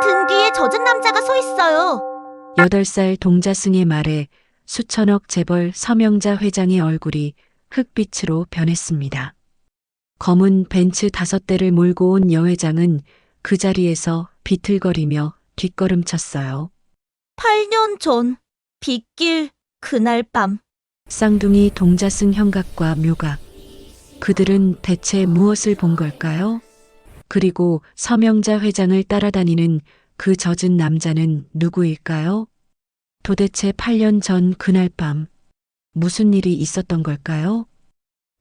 등 뒤에 젖은 남자가 서 있어요. 8살 동자승의 말에 수천억 재벌 서명자 회장의 얼굴이 흑빛으로 변했습니다. 검은 벤츠 5대를 몰고 온 여회장은 그 자리에서 비틀거리며 뒷걸음쳤어요. 8년 전, 빗길, 그날 밤. 쌍둥이 동자승 형각과 묘각. 그들은 대체 무엇을 본 걸까요? 그리고 서명자 회장을 따라다니는 그 젖은 남자는 누구일까요? 도대체 8년 전 그날 밤 무슨 일이 있었던 걸까요?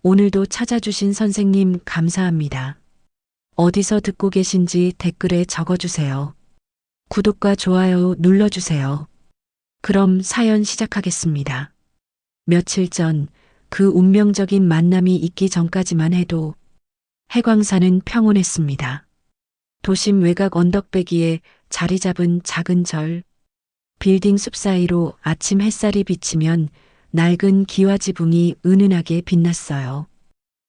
오늘도 찾아주신 선생님 감사합니다. 어디서 듣고 계신지 댓글에 적어주세요. 구독과 좋아요 눌러주세요. 그럼 사연 시작하겠습니다. 며칠 전 그 운명적인 만남이 있기 전까지만 해도 해광산은 평온했습니다. 도심 외곽 언덕배기에 자리 잡은 작은 절, 빌딩 숲 사이로 아침 햇살이 비치면 낡은 기와지붕이 은은하게 빛났어요.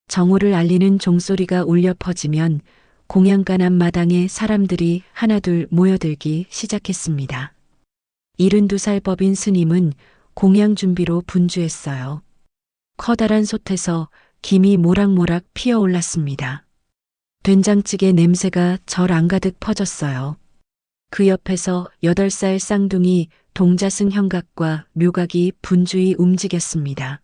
정오를 알리는 종소리가 울려 퍼지면 공양간 앞마당에 사람들이 하나둘 모여들기 시작했습니다. 72살 법인 스님은 공양 준비로 분주했어요. 커다란 솥에서 김이 모락모락 피어올랐습니다. 된장찌개 냄새가 절 안가득 퍼졌어요. 그 옆에서 8살 쌍둥이 동자승 형각과 묘각이 분주히 움직였습니다.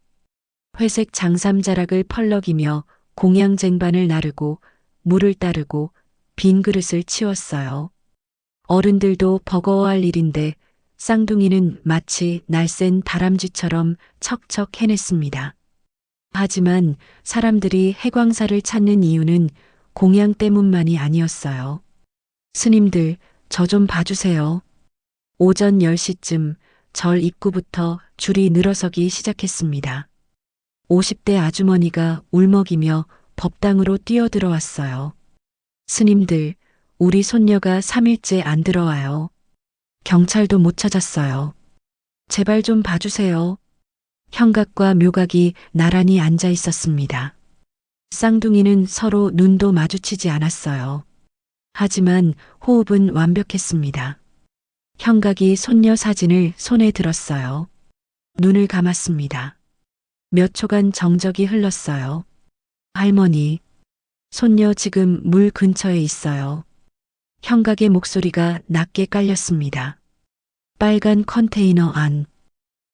회색 장삼자락을 펄럭이며 공양 쟁반을 나르고 물을 따르고 빈 그릇을 치웠어요. 어른들도 버거워할 일인데 쌍둥이는 마치 날쌘 다람쥐처럼 척척 해냈습니다. 하지만 사람들이 해광사를 찾는 이유는 공양 때문만이 아니었어요. 스님들, 저 좀 봐주세요. 오전 10시쯤 절 입구부터 줄이 늘어서기 시작했습니다. 50대 아주머니가 울먹이며 법당으로 뛰어들어왔어요. 스님들, 우리 손녀가 3일째 안 들어와요. 경찰도 못 찾았어요. 제발 좀 봐주세요. 형각과 묘각이 나란히 앉아 있었습니다. 쌍둥이는 서로 눈도 마주치지 않았어요. 하지만 호흡은 완벽했습니다. 형각이 손녀 사진을 손에 들었어요. 눈을 감았습니다. 몇 초간 정적이 흘렀어요. 할머니, 손녀 지금 물 근처에 있어요. 형각의 목소리가 낮게 깔렸습니다. 빨간 컨테이너 안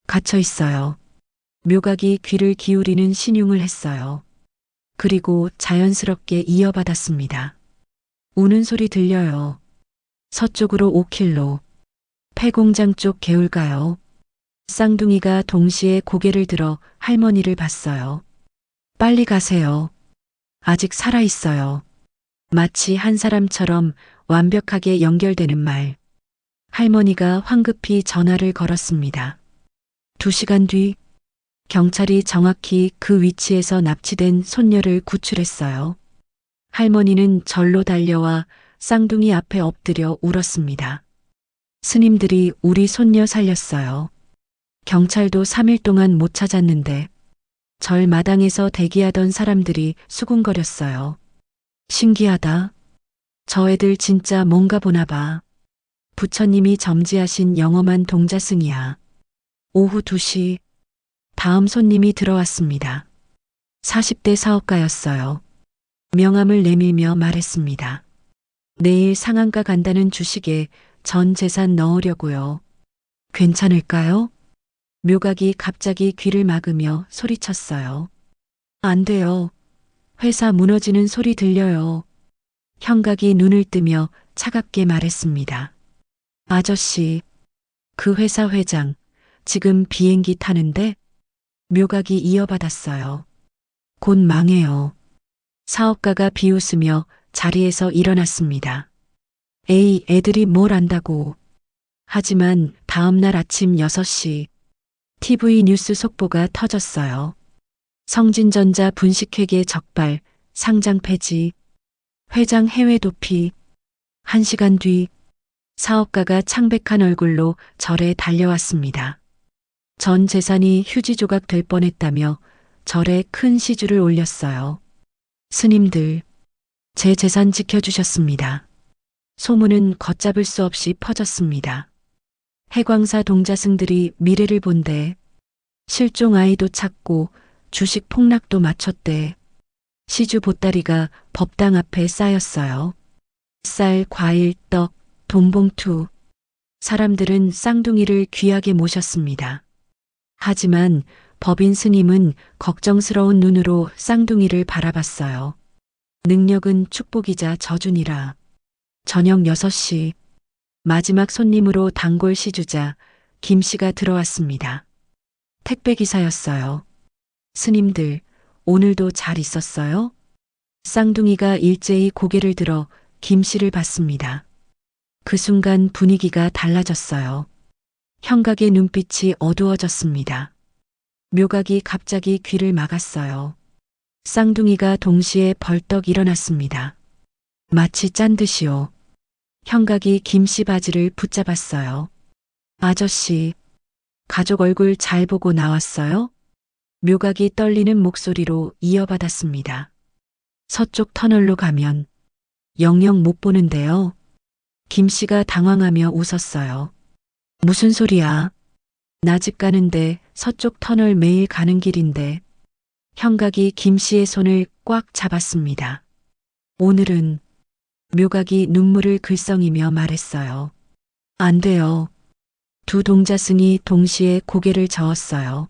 갇혀 있어요. 묘각이 귀를 기울이는 신용을 했어요. 그리고 자연스럽게 이어받았습니다. 우는 소리 들려요. 서쪽으로 5킬로. 폐공장 쪽 개울가요. 쌍둥이가 동시에 고개를 들어 할머니를 봤어요. 빨리 가세요. 아직 살아있어요. 마치 한 사람처럼 완벽하게 연결되는 말. 할머니가 황급히 전화를 걸었습니다. 2시간 뒤 경찰이 정확히 그 위치에서 납치된 손녀를 구출했어요. 할머니는 절로 달려와 쌍둥이 앞에 엎드려 울었습니다. 스님들이 우리 손녀 살렸어요. 경찰도 3일 동안 못 찾았는데 절 마당에서 대기하던 사람들이 수군거렸어요. 신기하다. 저 애들 진짜 뭔가 보나 봐. 부처님이 점지하신 영험한 동자승이야. 오후 2시 다음 손님이 들어왔습니다. 40대 사업가였어요. 명함을 내밀며 말했습니다. 내일 상한가 간다는 주식에 전 재산 넣으려고요. 괜찮을까요? 묘각이 갑자기 귀를 막으며 소리쳤어요. 안 돼요. 회사 무너지는 소리 들려요. 형각이 눈을 뜨며 차갑게 말했습니다. 아저씨, 그 회사 회장, 지금 비행기 타는데? 묘각이 이어받았어요. 곧 망해요. 사업가가 비웃으며 자리에서 일어났습니다. 에이, 애들이 뭘 안다고. 하지만 다음 날 아침 6시 TV 뉴스 속보가 터졌어요. 성진전자 분식회계 적발, 상장 폐지, 회장 해외 도피. 1시간 뒤 사업가가 창백한 얼굴로 절에 달려왔습니다. 전 재산이 휴지 조각 될 뻔했다며 절에 큰 시주를 올렸어요. 스님들, 제 재산 지켜주셨습니다. 소문은 걷잡을 수 없이 퍼졌습니다. 해광사 동자승들이 미래를 본대. 실종 아이도 찾고 주식 폭락도 맞췄대. 시주 보따리가 법당 앞에 쌓였어요. 쌀, 과일, 떡, 돈봉투. 사람들은 쌍둥이를 귀하게 모셨습니다. 하지만 법인 스님은 걱정스러운 눈으로 쌍둥이를 바라봤어요. 능력은 축복이자 저주니라. 저녁 6시 마지막 손님으로 단골 시주자 김 씨가 들어왔습니다. 택배기사였어요. 스님들, 오늘도 잘 있었어요? 쌍둥이가 일제히 고개를 들어 김 씨를 봤습니다. 그 순간 분위기가 달라졌어요. 형각의 눈빛이 어두워졌습니다. 묘각이 갑자기 귀를 막았어요. 쌍둥이가 동시에 벌떡 일어났습니다. 마치 짠 듯이요. 형각이 김 씨 바지를 붙잡았어요. 아저씨, 가족 얼굴 잘 보고 나왔어요? 묘각이 떨리는 목소리로 이어받았습니다. 서쪽 터널로 가면 영영 못 보는데요. 김 씨가 당황하며 웃었어요. 무슨 소리야? 나 집 가는데 서쪽 터널 매일 가는 길인데. 형각이 김 씨의 손을 꽉 잡았습니다. 오늘은 묘각이 눈물을 글썽이며 말했어요. 안 돼요. 두 동자승이 동시에 고개를 저었어요.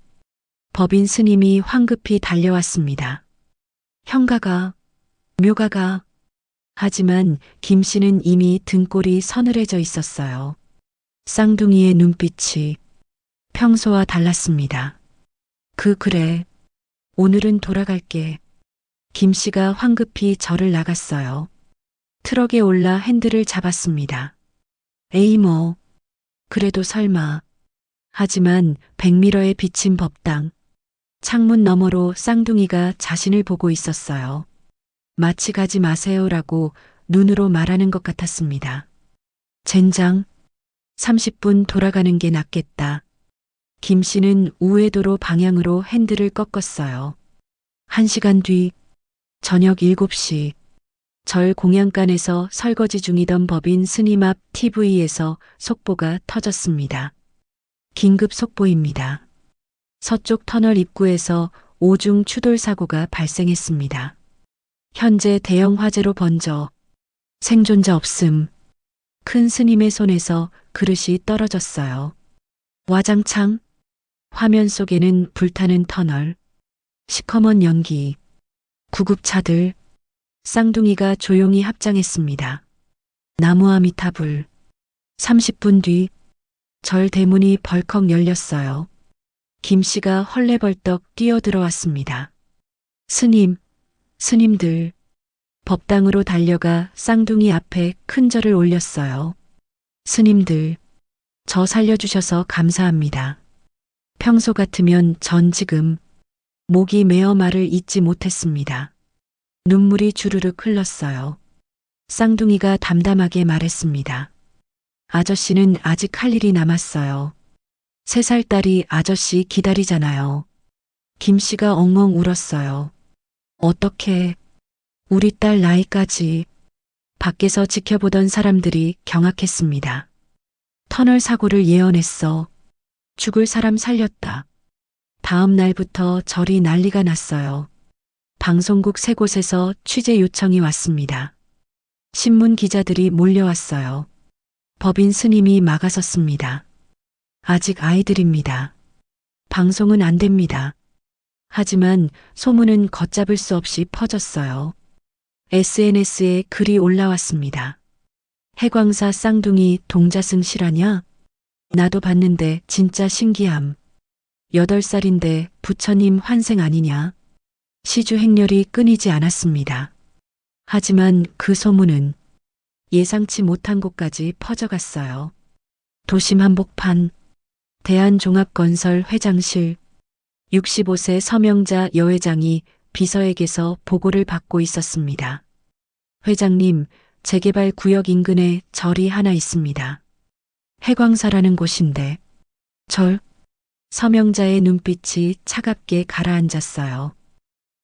법인 스님이 황급히 달려왔습니다. 형가가, 묘가가. 하지만 김 씨는 이미 등골이 서늘해져 있었어요. 쌍둥이의 눈빛이 평소와 달랐습니다. 그래. 오늘은 돌아갈게. 김 씨가 황급히 절을 나갔어요. 트럭에 올라 핸들을 잡았습니다. 에이 뭐. 그래도 설마. 하지만 백미러에 비친 법당. 창문 너머로 쌍둥이가 자신을 보고 있었어요. 마치 가지 마세요라고 눈으로 말하는 것 같았습니다. 젠장. 30분 돌아가는 게 낫겠다. 김 씨는 우회도로 방향으로 핸들을 꺾었어요. 1시간 뒤 저녁 7시 절 공양간에서 설거지 중이던 법인 스님 앞 TV에서 속보가 터졌습니다. 긴급 속보입니다. 서쪽 터널 입구에서 오중 추돌 사고가 발생했습니다. 현재 대형 화재로 번져 생존자 없음. 큰 스님의 손에서 그릇이 떨어졌어요. 와장창. 화면 속에는 불타는 터널. 시커먼 연기. 구급차들. 쌍둥이가 조용히 합장했습니다. 나무 아미타불. 30분 뒤 절 대문이 벌컥 열렸어요. 김 씨가 헐레벌떡 뛰어들어왔습니다. 스님들. 법당으로 달려가 쌍둥이 앞에 큰 절을 올렸어요. 스님들, 저 살려주셔서 감사합니다. 평소 같으면 전 지금 목이 메어 말을 잇지 못했습니다. 눈물이 주르륵 흘렀어요. 쌍둥이가 담담하게 말했습니다. 아저씨는 아직 할 일이 남았어요. 3살 딸이 아저씨 기다리잖아요. 김 씨가 엉엉 울었어요. 어떻게 우리 딸 나이까지. 밖에서 지켜보던 사람들이 경악했습니다. 터널 사고를 예언했어. 죽을 사람 살렸다. 다음 날부터 절이 난리가 났어요. 방송국 3곳에서 취재 요청이 왔습니다. 신문 기자들이 몰려왔어요. 법인 스님이 막아섰습니다. 아직 아이들입니다. 방송은 안 됩니다. 하지만 소문은 걷잡을 수 없이 퍼졌어요. SNS에 글이 올라왔습니다. 해광사 쌍둥이 동자승 실화냐? 나도 봤는데 진짜 신기함. 8살인데 부처님 환생 아니냐? 시주 행렬이 끊이지 않았습니다. 하지만 그 소문은 예상치 못한 곳까지 퍼져갔어요. 도심 한복판, 대한종합건설 회장실, 65세 서명자 여회장이 비서에게서 보고를 받고 있었습니다. 회장님, 재개발 구역 인근에 절이 하나 있습니다. 해광사라는 곳인데. 절? 서명자의 눈빛이 차갑게 가라앉았어요.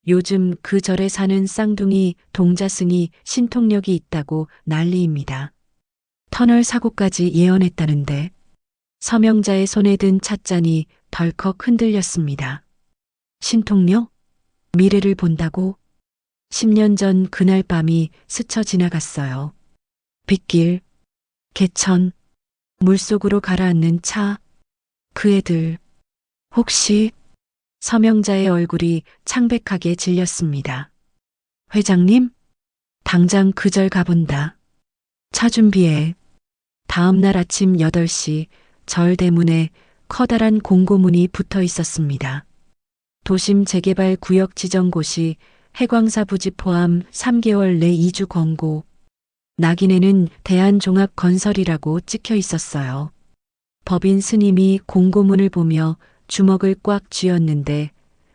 요즘 그 절에 사는 쌍둥이 동자승이 신통력이 있다고 난리입니다. 터널 사고까지 예언했다는데 서명자의 손에 든 찻잔이 덜컥 흔들렸습니다. 신통력? 미래를 본다고? 10년 전 그날 밤이 스쳐 지나갔어요. 빗길, 개천, 물속으로 가라앉는 차, 그 애들. 혹시 서명자의 얼굴이 창백하게 질렸습니다. 회장님? 당장 그 절 가본다. 차 준비해. 다음 날 아침 8시 절 대문에 커다란 공고문이 붙어 있었습니다. 도심 재개발 구역 지정고시 해광사 부지 포함 3개월 내 이주 권고. 낙인에는 대한종합건설이라고 찍혀 있었어요. 법인 스님이 공고문을 보며 주먹을 꽉 쥐었는데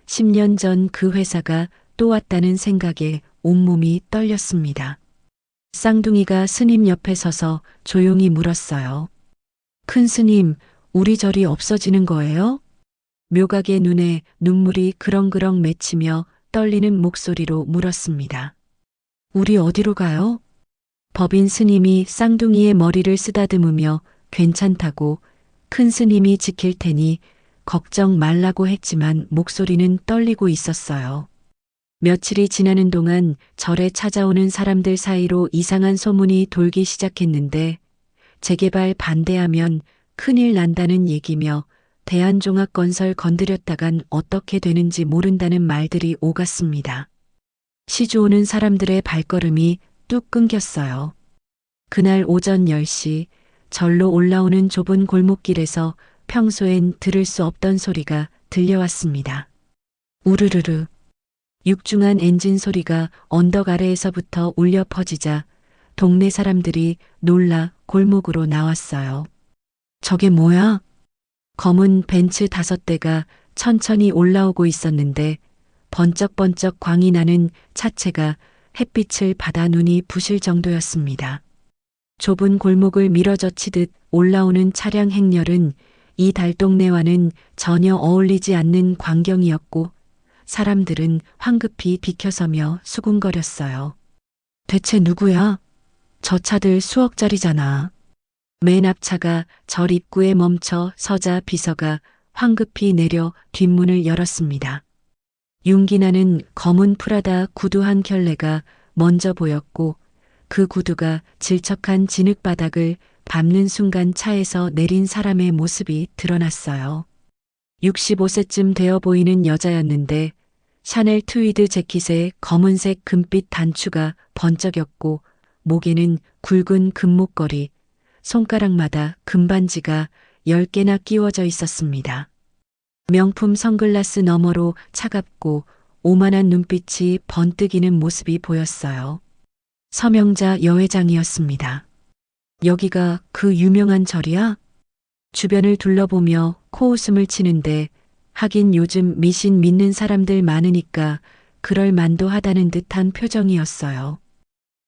10년 전 그 회사가 또 왔다는 생각에 온몸이 떨렸습니다. 쌍둥이가 스님 옆에 서서 조용히 물었어요. 큰 스님, 우리 절이 없어지는 거예요? 묘각의 눈에 눈물이 그렁그렁 맺히며 떨리는 목소리로 물었습니다. 우리 어디로 가요? 법인 스님이 쌍둥이의 머리를 쓰다듬으며 괜찮다고 큰 스님이 지킬 테니 걱정 말라고 했지만 목소리는 떨리고 있었어요. 며칠이 지나는 동안 절에 찾아오는 사람들 사이로 이상한 소문이 돌기 시작했는데 재개발 반대하면 큰일 난다는 얘기며 대한종합건설 건드렸다간 어떻게 되는지 모른다는 말들이 오갔습니다. 시주 오는 사람들의 발걸음이 뚝 끊겼어요. 그날 오전 10시 절로 올라오는 좁은 골목길에서 평소엔 들을 수 없던 소리가 들려왔습니다. 우르르르. 육중한 엔진 소리가 언덕 아래에서부터 울려 퍼지자 동네 사람들이 놀라 골목으로 나왔어요. 저게 뭐야? 검은 벤츠 5대가 천천히 올라오고 있었는데 번쩍번쩍 광이 나는 차체가 햇빛을 받아 눈이 부실 정도였습니다. 좁은 골목을 밀어젖히듯 올라오는 차량 행렬은 이 달동네와는 전혀 어울리지 않는 광경이었고 사람들은 황급히 비켜서며 수군거렸어요. 대체 누구야? 저 차들 수억짜리잖아. 맨 앞차가 절 입구에 멈춰 서자 비서가 황급히 내려 뒷문을 열었습니다. 윤기나는 검은 프라다 구두 한 켤레가 먼저 보였고 그 구두가 질척한 진흙바닥을 밟는 순간 차에서 내린 사람의 모습이 드러났어요. 65세쯤 되어 보이는 여자였는데 샤넬 트위드 재킷에 검은색 금빛 단추가 번쩍였고 목에는 굵은 금목걸이, 손가락마다 금반지가 10개나 끼워져 있었습니다. 명품 선글라스 너머로 차갑고 오만한 눈빛이 번뜩이는 모습이 보였어요. 서명자 여회장이었습니다. 여기가 그 유명한 절이야? 주변을 둘러보며 코웃음을 치는데 하긴 요즘 미신 믿는 사람들 많으니까 그럴 만도 하다는 듯한 표정이었어요.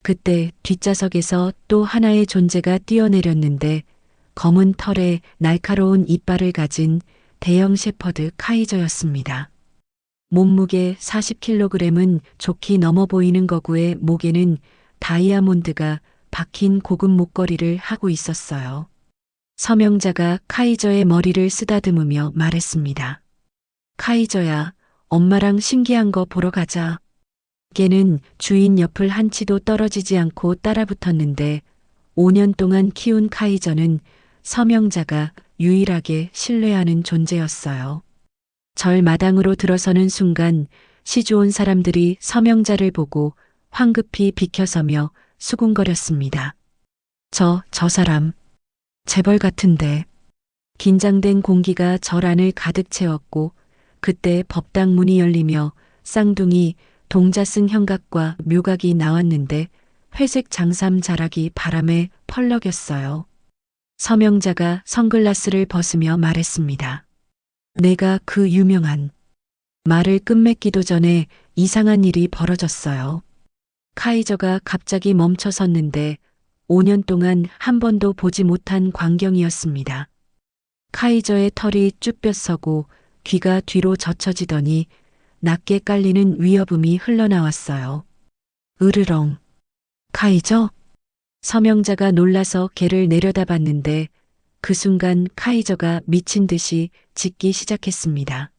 그때 뒷좌석에서 또 하나의 존재가 뛰어내렸는데 검은 털에 날카로운 이빨을 가진 대형 셰퍼드 카이저였습니다. 몸무게 40kg은 좋게 넘어 보이는 거구의 목에는 다이아몬드가 박힌 고급 목걸이를 하고 있었어요. 서명자가 카이저의 머리를 쓰다듬으며 말했습니다. 카이저야, 엄마랑 신기한 거 보러 가자. 걔는 주인 옆을 한 치도 떨어지지 않고 따라붙었는데 5년 동안 키운 카이저는 서명자가 유일하게 신뢰하는 존재였어요. 절 마당으로 들어서는 순간 시주 온 사람들이 서명자를 보고 황급히 비켜서며 수군거렸습니다. 저 사람, 재벌 같은데. 긴장된 공기가 절 안을 가득 채웠고 그때 법당 문이 열리며 쌍둥이, 동자승 형각과 묘각이 나왔는데 회색 장삼 자락이 바람에 펄럭였어요. 서명자가 선글라스를 벗으며 말했습니다. 내가 그 유명한. 말을 끝맺기도 전에 이상한 일이 벌어졌어요. 카이저가 갑자기 멈춰섰는데 5년 동안 한 번도 보지 못한 광경이었습니다. 카이저의 털이 쭈뼛서고 귀가 뒤로 젖혀지더니 낮게 깔리는 위협음이 흘러나왔어요. 으르렁. 카이저? 서명자가 놀라서 걔를 내려다봤는데 그 순간 카이저가 미친 듯이 짖기 시작했습니다.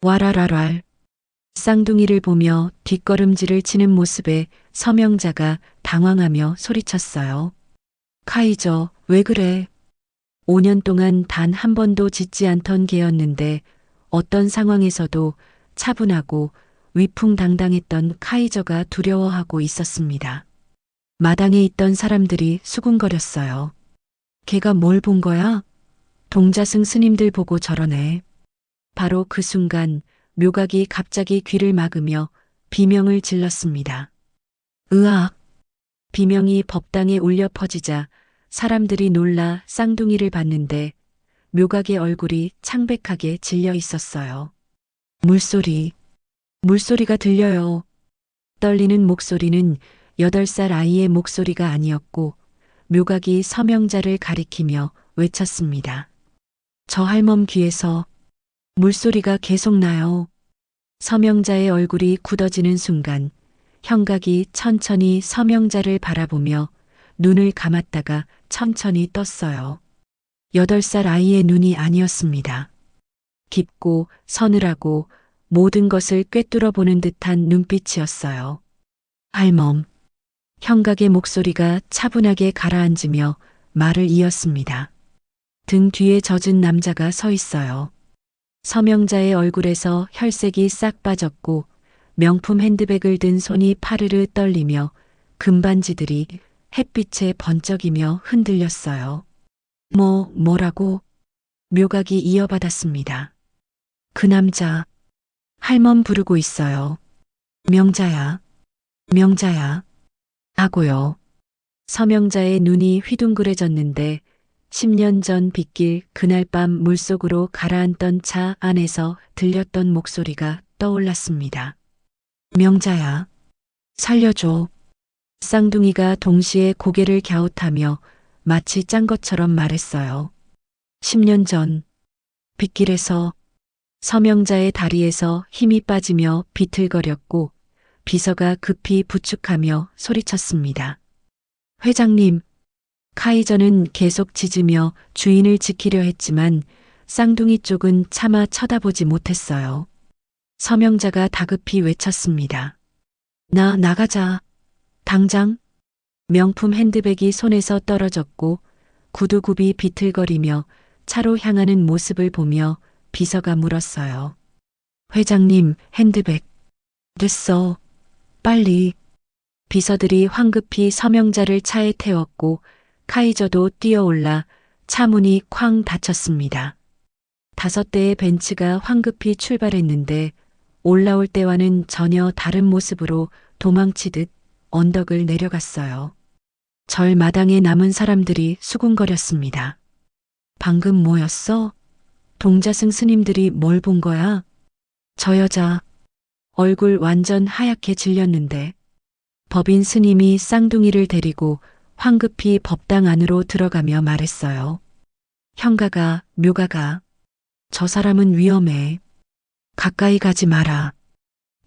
와라라랄. 쌍둥이를 보며 뒷걸음질을 치는 모습에 서명자가 당황하며 소리쳤어요. 카이저, 왜 그래? 5년 동안 단 한 번도 짖지 않던 걔였는데 어떤 상황에서도 차분하고 위풍당당했던 카이저가 두려워하고 있었습니다. 마당에 있던 사람들이 수군거렸어요. 걔가 뭘 본 거야? 동자승 스님들 보고 저러네. 바로 그 순간 묘각이 갑자기 귀를 막으며 비명을 질렀습니다. 으악! 비명이 법당에 울려 퍼지자 사람들이 놀라 쌍둥이를 봤는데 묘각의 얼굴이 창백하게 질려 있었어요. 물소리가 들려요. 떨리는 목소리는 8살 아이의 목소리가 아니었고 묘각이 서명자를 가리키며 외쳤습니다. 저 할멈 귀에서 물소리가 계속 나요. 서명자의 얼굴이 굳어지는 순간 형각이 천천히 서명자를 바라보며 눈을 감았다가 천천히 떴어요. 8살 아이의 눈이 아니었습니다. 깊고 서늘하고 모든 것을 꿰뚫어 보는 듯한 눈빛이었어요. 할멈. 형각의 목소리가 차분하게 가라앉으며 말을 이었습니다. 등 뒤에 젖은 남자가 서 있어요. 서명자의 얼굴에서 혈색이 싹 빠졌고 명품 핸드백을 든 손이 파르르 떨리며 금반지들이 햇빛에 번쩍이며 흔들렸어요. 뭐라고? 묘각이 이어받았습니다. 그 남자, 할멈 부르고 있어요. 명자야. 하고요. 서명자의 눈이 휘둥그레졌는데 10년 전 빗길 그날 밤 물속으로 가라앉던 차 안에서 들렸던 목소리가 떠올랐습니다. 명자야, 살려줘. 쌍둥이가 동시에 고개를 갸웃하며 마치 짠 것처럼 말했어요. 10년 전 빗길에서 서명자의 다리에서 힘이 빠지며 비틀거렸고 비서가 급히 부축하며 소리쳤습니다. 회장님, 카이저는 계속 짖으며 주인을 지키려 했지만 쌍둥이 쪽은 차마 쳐다보지 못했어요. 서명자가 다급히 외쳤습니다. 나가자. 당장. 명품 핸드백이 손에서 떨어졌고 구두굽이 비틀거리며 차로 향하는 모습을 보며 비서가 물었어요. 회장님, 핸드백. 됐어. 빨리. 비서들이 황급히 서명자를 차에 태웠고 카이저도 뛰어올라 차 문이 쾅 닫혔습니다. 5대의 벤츠가 황급히 출발했는데 올라올 때와는 전혀 다른 모습으로 도망치듯 언덕을 내려갔어요. 절 마당에 남은 사람들이 수군거렸습니다. 방금 뭐였어? 동자승 스님들이 뭘 본 거야? 저 여자 얼굴 완전 하얗게 질렸는데 법인 스님이 쌍둥이를 데리고 황급히 법당 안으로 들어가며 말했어요. 형가가, 묘가가, 저 사람은 위험해. 가까이 가지 마라.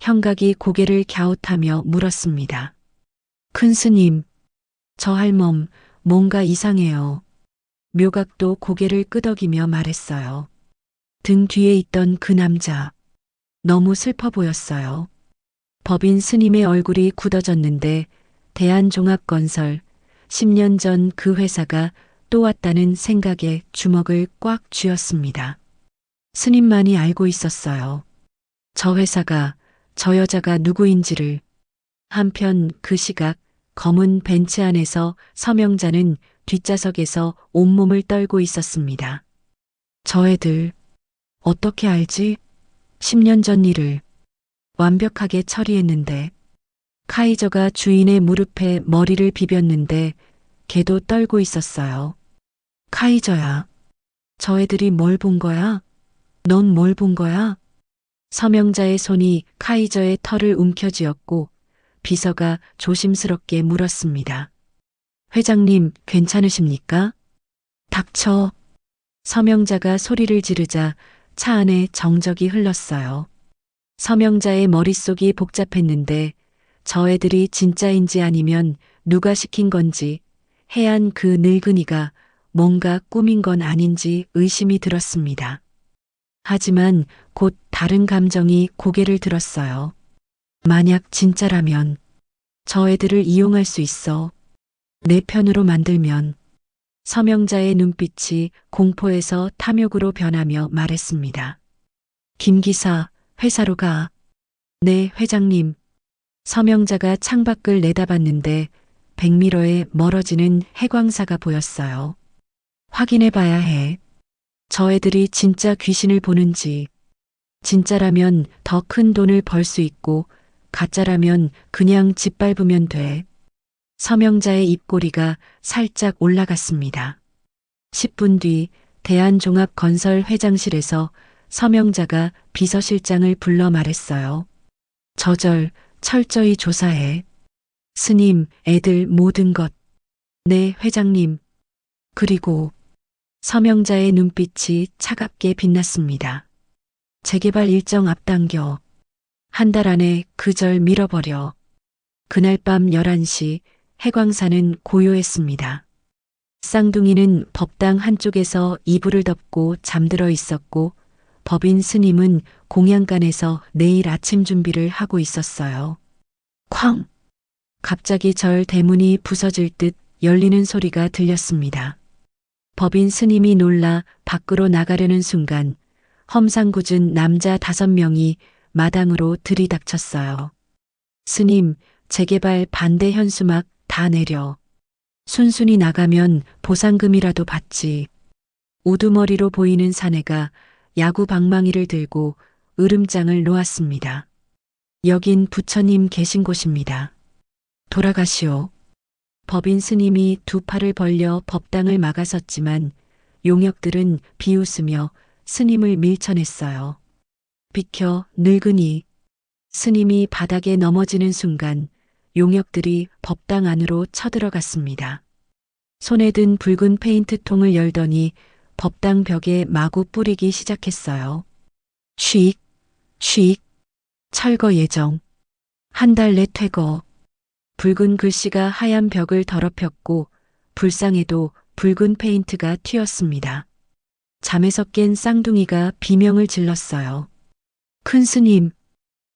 형각이 고개를 갸웃하며 물었습니다. 큰 스님, 저 할멈 뭔가 이상해요. 묘각도 고개를 끄덕이며 말했어요. 등 뒤에 있던 그 남자, 너무 슬퍼 보였어요. 법인 스님의 얼굴이 굳어졌는데 대한종합건설 10년 전 그 회사가 또 왔다는 생각에 주먹을 꽉 쥐었습니다. 스님만이 알고 있었어요. 저 회사가, 저 여자가 누구인지를. 한편 그 시각 검은 벤츠 안에서 서명자는 뒷좌석에서 온몸을 떨고 있었습니다. 저 애들 어떻게 알지? 10년 전 일을 완벽하게 처리했는데. 카이저가 주인의 무릎에 머리를 비볐는데 걔도 떨고 있었어요. 카이저야, 저 애들이 뭘 본 거야? 넌 뭘 본 거야? 서명자의 손이 카이저의 털을 움켜쥐었고 비서가 조심스럽게 물었습니다. 회장님, 괜찮으십니까? 닥쳐. 서명자가 소리를 지르자 차 안에 정적이 흘렀어요. 서명자의 머릿속이 복잡했는데 저 애들이 진짜인지 아니면 누가 시킨 건지 해안 그 늙은이가 뭔가 꾸민 건 아닌지 의심이 들었습니다. 하지만 곧 다른 감정이 고개를 들었어요. 만약 진짜라면 저 애들을 이용할 수 있어. 내 편으로 만들면. 서명자의 눈빛이 공포에서 탐욕으로 변하며 말했습니다. 김 기사, 회사로 가. 네, 회장님. 서명자가 창밖을 내다봤는데 100미러에 멀어지는 해광사가 보였어요. 확인해 봐야 해. 저 애들이 진짜 귀신을 보는지. 진짜라면 더 큰 돈을 벌 수 있고 가짜라면 그냥 짓밟으면 돼. 서명자의 입꼬리가 살짝 올라갔습니다. 10분 뒤 대한종합건설 회장실에서 서명자가 비서실장을 불러 말했어요. 저절 철저히 조사해. 스님, 애들 모든 것. 네, 회장님. 그리고 서명자의 눈빛이 차갑게 빛났습니다. 재개발 일정 앞당겨. 한 달 안에 그 절 밀어버려. 그날 밤 11시 해광사는 고요했습니다. 쌍둥이는 법당 한쪽에서 이불을 덮고 잠들어 있었고 법인 스님은 공양간에서 내일 아침 준비를 하고 있었어요. 쾅! 갑자기 절 대문이 부서질 듯 열리는 소리가 들렸습니다. 법인 스님이 놀라 밖으로 나가려는 순간 험상궂은 남자 5명이 마당으로 들이닥쳤어요. 스님, 재개발 반대 현수막 다 내려. 순순히 나가면 보상금이라도 받지. 우두머리로 보이는 사내가 야구 방망이를 들고 으름장을 놓았습니다. 여긴 부처님 계신 곳입니다. 돌아가시오. 법인 스님이 두 팔을 벌려 법당을 막아섰지만 용역들은 비웃으며 스님을 밀쳐냈어요. 비켜, 늙은이. 스님이 바닥에 넘어지는 순간 용역들이 법당 안으로 쳐들어갔습니다. 손에 든 붉은 페인트통을 열더니 법당 벽에 마구 뿌리기 시작했어요. 쉭, 쉭, 철거 예정. 한 달 내 퇴거. 붉은 글씨가 하얀 벽을 더럽혔고 불상에도 붉은 페인트가 튀었습니다. 잠에서 깬 쌍둥이가 비명을 질렀어요. 큰 스님.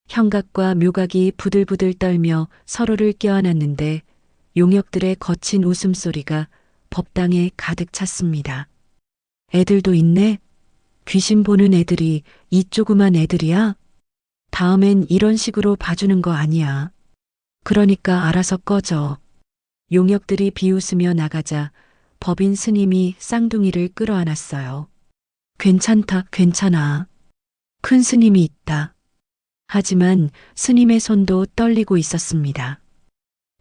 형각과 묘각이 부들부들 떨며 서로를 껴안았는데 용역들의 거친 웃음소리가 법당에 가득 찼습니다. 애들도 있네? 귀신 보는 애들이 이 조그만 애들이야? 다음엔 이런 식으로 봐주는 거 아니야. 그러니까 알아서 꺼져. 용역들이 비웃으며 나가자 법인 스님이 쌍둥이를 끌어안았어요. 괜찮다, 괜찮아. 큰 스님이 있다. 하지만 스님의 손도 떨리고 있었습니다.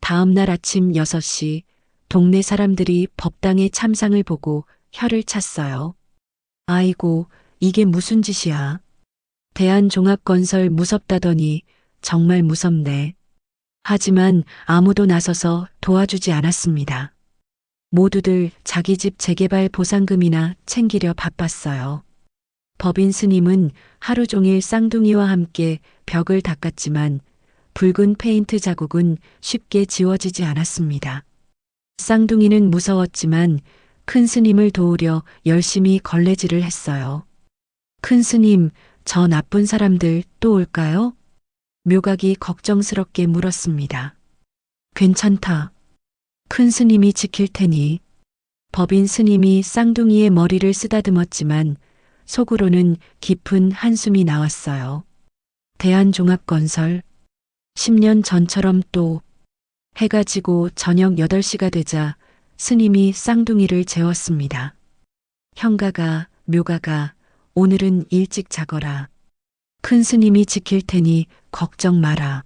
다음 날 아침 6시 동네 사람들이 법당의 참상을 보고 혀를 찼어요. 아이고, 이게 무슨 짓이야. 대한종합건설 무섭다더니 정말 무섭네. 하지만 아무도 나서서 도와주지 않았습니다. 모두들 자기 집 재개발 보상금이나 챙기려 바빴어요. 법인 스님은 하루 종일 쌍둥이와 함께 벽을 닦았지만 붉은 페인트 자국은 쉽게 지워지지 않았습니다. 쌍둥이는 무서웠지만 큰 스님을 도우려 열심히 걸레질을 했어요. 큰 스님, 저 나쁜 사람들 또 올까요? 묘각이 걱정스럽게 물었습니다. 괜찮다. 큰 스님이 지킬 테니. 법인 스님이 쌍둥이의 머리를 쓰다듬었지만 속으로는 깊은 한숨이 나왔어요. 대한종합건설. 10년 전처럼 또. 해가 지고 저녁 8시가 되자 스님이 쌍둥이를 재웠습니다. 형가가, 묘가가, 오늘은 일찍 자거라. 큰 스님이 지킬 테니 걱정 마라.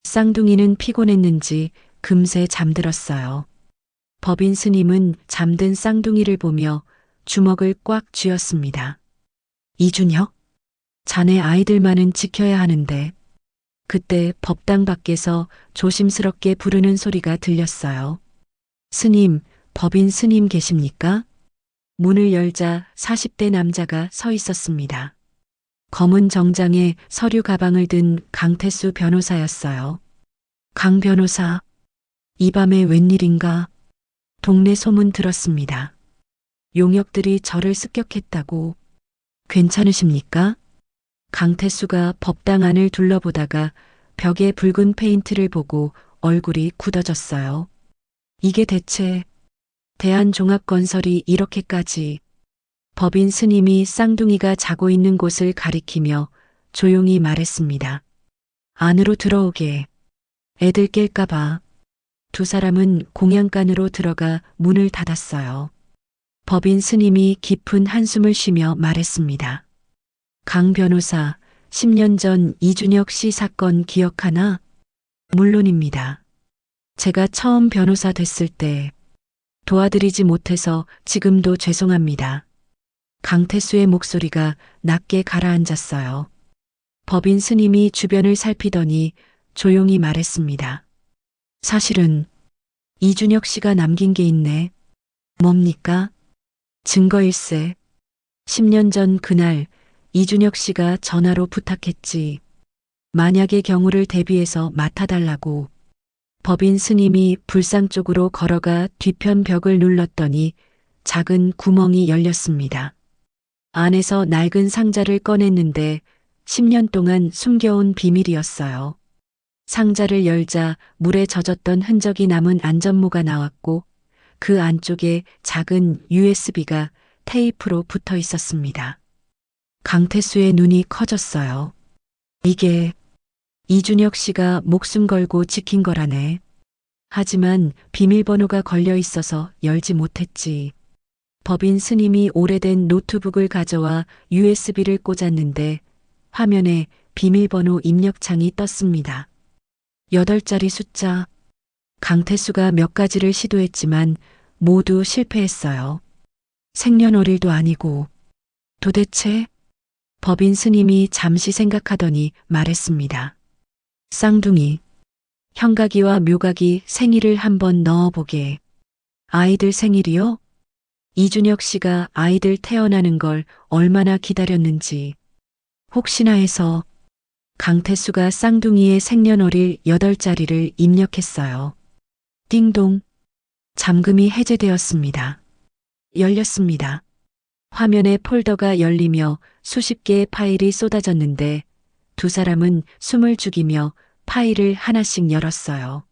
쌍둥이는 피곤했는지 금세 잠들었어요. 법인 스님은 잠든 쌍둥이를 보며 주먹을 꽉 쥐었습니다. 이준혁? 자네 아이들만은 지켜야 하는데. 그때 법당 밖에서 조심스럽게 부르는 소리가 들렸어요. 스님, 법인 스님 계십니까? 문을 열자 40대 남자가 서 있었습니다. 검은 정장에 서류 가방을 든 강태수 변호사였어요. 강 변호사, 이 밤에 웬일인가? 동네 소문 들었습니다. 용역들이 저를 습격했다고. 괜찮으십니까? 강태수가 법당 안을 둘러보다가 벽에 붉은 페인트를 보고 얼굴이 굳어졌어요. 이게 대체 대한종합건설이 이렇게까지. 법인 스님이 쌍둥이가 자고 있는 곳을 가리키며 조용히 말했습니다. 안으로 들어오게. 애들 깰까봐. 두 사람은 공양간으로 들어가 문을 닫았어요. 법인 스님이 깊은 한숨을 쉬며 말했습니다. 강 변호사, 10년 전 이준혁 씨 사건 기억하나? 물론입니다. 제가 처음 변호사 됐을 때 도와드리지 못해서 지금도 죄송합니다. 강태수의 목소리가 낮게 가라앉았어요. 법인 스님이 주변을 살피더니 조용히 말했습니다. 사실은 이준혁 씨가 남긴 게 있네. 뭡니까? 증거일세. 10년 전 그날 이준혁 씨가 전화로 부탁했지. 만약의 경우를 대비해서 맡아달라고. 법인 스님이 불상 쪽으로 걸어가 뒤편 벽을 눌렀더니 작은 구멍이 열렸습니다. 안에서 낡은 상자를 꺼냈는데 10년 동안 숨겨온 비밀이었어요. 상자를 열자 물에 젖었던 흔적이 남은 안전모가 나왔고 그 안쪽에 작은 USB가 테이프로 붙어 있었습니다. 강태수의 눈이 커졌어요. 이게 이준혁 씨가 목숨 걸고 지킨 거라네. 하지만 비밀번호가 걸려 있어서 열지 못했지. 법인 스님이 오래된 노트북을 가져와 USB를 꽂았는데 화면에 비밀번호 입력창이 떴습니다. 8자리 숫자. 강태수가 몇 가지를 시도했지만 모두 실패했어요. 생년월일도 아니고. 도대체? 법인 스님이 잠시 생각하더니 말했습니다. 쌍둥이. 형각이와 묘각이 생일을 한번 넣어보게. 아이들 생일이요? 이준혁 씨가 아이들 태어나는 걸 얼마나 기다렸는지. 혹시나 해서 강태수가 쌍둥이의 생년월일 8자리를 입력했어요. 띵동. 잠금이 해제되었습니다. 열렸습니다. 화면에 폴더가 열리며 수십 개의 파일이 쏟아졌는데 두 사람은 숨을 죽이며 파일을 하나씩 열었어요.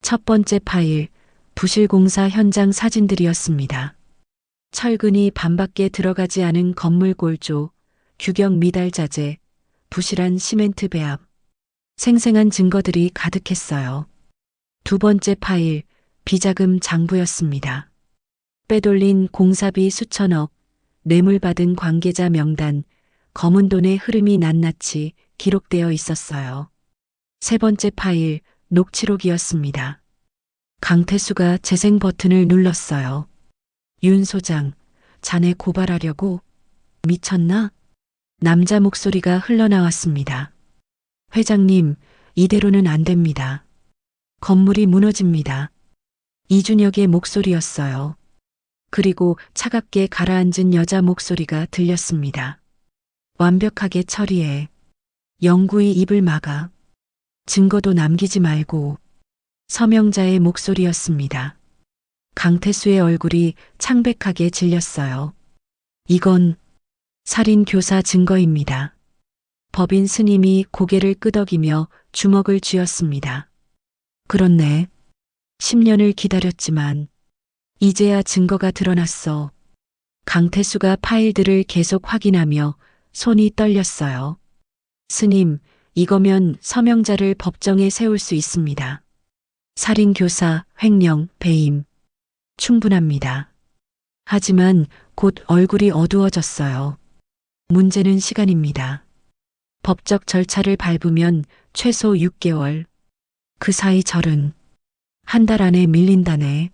첫 번째 파일, 부실공사 현장 사진들이었습니다. 철근이 반밖에 들어가지 않은 건물 골조, 규격 미달 자재, 부실한 시멘트 배합, 생생한 증거들이 가득했어요. 두 번째 파일, 비자금 장부였습니다. 빼돌린 공사비 수천억, 뇌물받은 관계자 명단, 검은 돈의 흐름이 낱낱이 기록되어 있었어요. 세 번째 파일, 녹취록이었습니다. 강태수가 재생 버튼을 눌렀어요. 윤 소장, 자네 고발하려고? 미쳤나? 남자 목소리가 흘러나왔습니다. 회장님, 이대로는 안 됩니다. 건물이 무너집니다. 이준혁의 목소리였어요. 그리고 차갑게 가라앉은 여자 목소리가 들렸습니다. 완벽하게 처리해. 영구히 입을 막아. 증거도 남기지 말고. 서명자의 목소리였습니다. 강태수의 얼굴이 창백하게 질렸어요. 이건 살인교사 증거입니다. 법인 스님이 고개를 끄덕이며 주먹을 쥐었습니다. 그렇네. 10년을 기다렸지만 이제야 증거가 드러났어. 강태수가 파일들을 계속 확인하며 손이 떨렸어요. 스님, 이거면 서명자를 법정에 세울 수 있습니다. 살인교사, 횡령, 배임. 충분합니다. 하지만 곧 얼굴이 어두워졌어요. 문제는 시간입니다. 법적 절차를 밟으면 최소 6개월. 그 사이 절은 한 달 안에 밀린다네.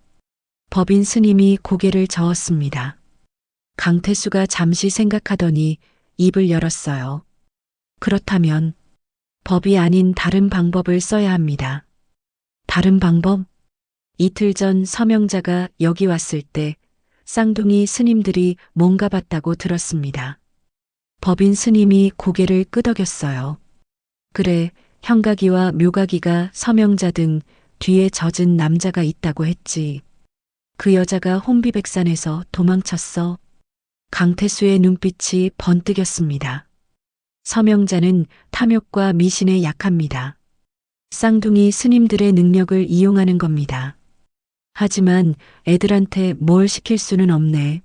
법인 스님이 고개를 저었습니다. 강태수가 잠시 생각하더니 입을 열었어요. 그렇다면 법이 아닌 다른 방법을 써야 합니다. 다른 방법? 이틀 전 서명자가 여기 왔을 때 쌍둥이 스님들이 뭔가 봤다고 들었습니다. 법인 스님이 고개를 끄덕였어요. 그래, 형각이와 묘각이가 서명자 등 뒤에 젖은 남자가 있다고 했지. 그 여자가 혼비백산에서 도망쳤어. 강태수의 눈빛이 번뜩였습니다. 서명자는 탐욕과 미신에 약합니다. 쌍둥이 스님들의 능력을 이용하는 겁니다. 하지만 애들한테 뭘 시킬 수는 없네.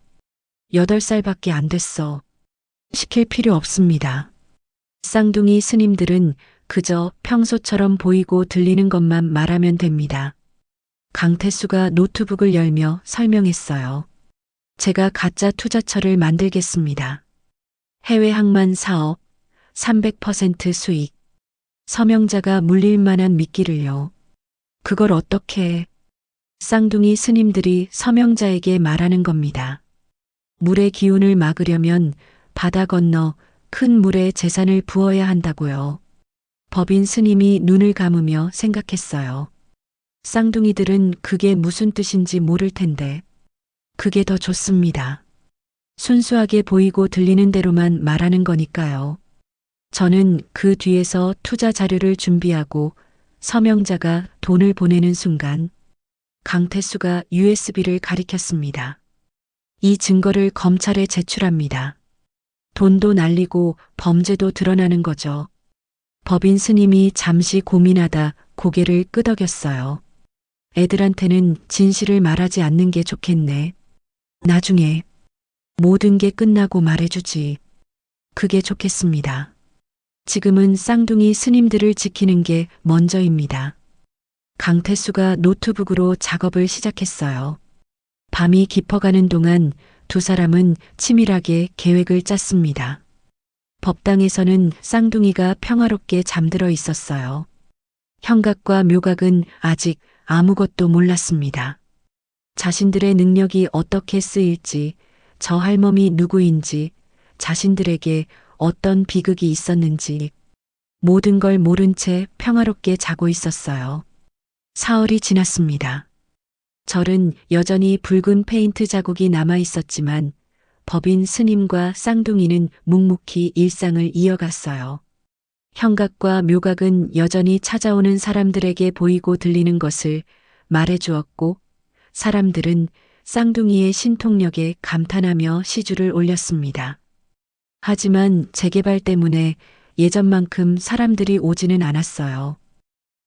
8살밖에 안 됐어. 시킬 필요 없습니다. 쌍둥이 스님들은 그저 평소처럼 보이고 들리는 것만 말하면 됩니다. 강태수가 노트북을 열며 설명했어요. 제가 가짜 투자처를 만들겠습니다. 해외 항만 사업, 300% 수익. 서명자가 물릴 만한 미끼를요. 그걸 어떻게 해? 쌍둥이 스님들이 서명자에게 말하는 겁니다. 물의 기운을 막으려면 바다 건너 큰 물에 재산을 부어야 한다고요. 법인 스님이 눈을 감으며 생각했어요. 쌍둥이들은 그게 무슨 뜻인지 모를 텐데. 그게 더 좋습니다. 순수하게 보이고 들리는 대로만 말하는 거니까요. 저는 그 뒤에서 투자 자료를 준비하고 서명자가 돈을 보내는 순간 강태수가 USB를 가리켰습니다. 이 증거를 검찰에 제출합니다. 돈도 날리고 범죄도 드러나는 거죠. 법인 스님이 잠시 고민하다 고개를 끄덕였어요. 애들한테는 진실을 말하지 않는 게 좋겠네. 나중에 모든 게 끝나고 말해주지. 그게 좋겠습니다. 지금은 쌍둥이 스님들을 지키는 게 먼저입니다. 강태수가 노트북으로 작업을 시작했어요. 밤이 깊어가는 동안 두 사람은 치밀하게 계획을 짰습니다. 법당에서는 쌍둥이가 평화롭게 잠들어 있었어요. 형각과 묘각은 아직 아무것도 몰랐습니다. 자신들의 능력이 어떻게 쓰일지, 저 할멈이 누구인지, 자신들에게 어떤 비극이 있었는지 모든 걸 모른 채 평화롭게 자고 있었어요. 사흘이 지났습니다. 절은 여전히 붉은 페인트 자국이 남아 있었지만 법인 스님과 쌍둥이는 묵묵히 일상을 이어갔어요. 형각과 묘각은 여전히 찾아오는 사람들에게 보이고 들리는 것을 말해주었고 사람들은 쌍둥이의 신통력에 감탄하며 시주를 올렸습니다. 하지만 재개발 때문에 예전만큼 사람들이 오지는 않았어요.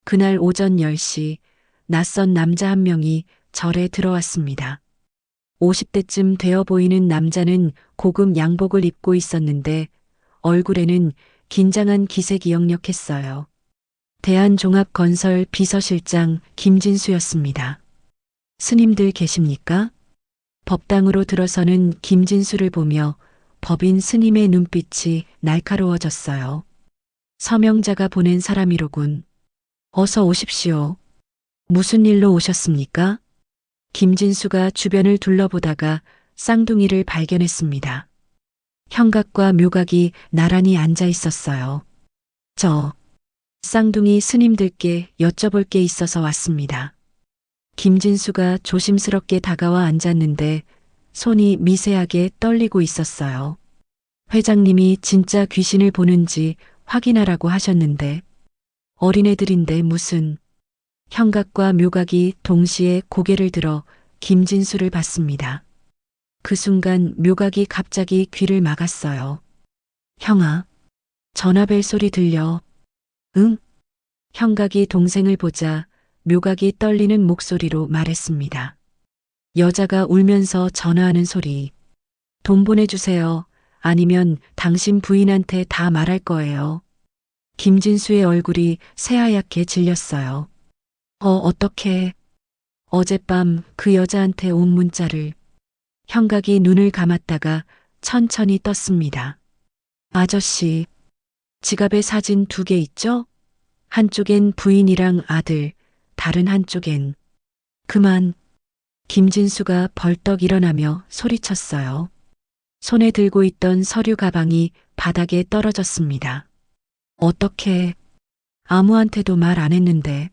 그날 오전 10시 낯선 남자 한 명이 절에 들어왔습니다. 50대쯤 되어 보이는 남자는 고급 양복을 입고 있었는데 얼굴에는 긴장한 기색이 역력했어요. 대한종합건설 비서실장 김진수였습니다. 스님들 계십니까? 법당으로 들어서는 김진수를 보며 법인 스님의 눈빛이 날카로워졌어요. 서명자가 보낸 사람이로군. 어서 오십시오. 무슨 일로 오셨습니까? 김진수가 주변을 둘러보다가 쌍둥이를 발견했습니다. 형각과 묘각이 나란히 앉아 있었어요. 저 쌍둥이 스님들께 여쭤볼 게 있어서 왔습니다. 김진수가 조심스럽게 다가와 앉았는데 손이 미세하게 떨리고 있었어요. 회장님이 진짜 귀신을 보는지 확인하라고 하셨는데 어린애들인데 무슨. 형각과 묘각이 동시에 고개를 들어 김진수를 봤습니다. 그 순간 묘각이 갑자기 귀를 막았어요. 형아, 전화벨 소리 들려. 응? 형각이 동생을 보자 묘각이 떨리는 목소리로 말했습니다. 여자가 울면서 전화하는 소리. 돈 보내주세요. 아니면 당신 부인한테 다 말할 거예요. 김진수의 얼굴이 새하얗게 질렸어요. 어떡해. 어젯밤 그 여자한테 온 문자를. 형각이 눈을 감았다가 천천히 떴습니다. 아저씨, 지갑에 사진 2개 있죠? 한쪽엔 부인이랑 아들, 다른 한쪽엔. 그만. 김진수가 벌떡 일어나며 소리쳤어요. 손에 들고 있던 서류 가방이 바닥에 떨어졌습니다. 어떻게 아무한테도 말 안 했는데.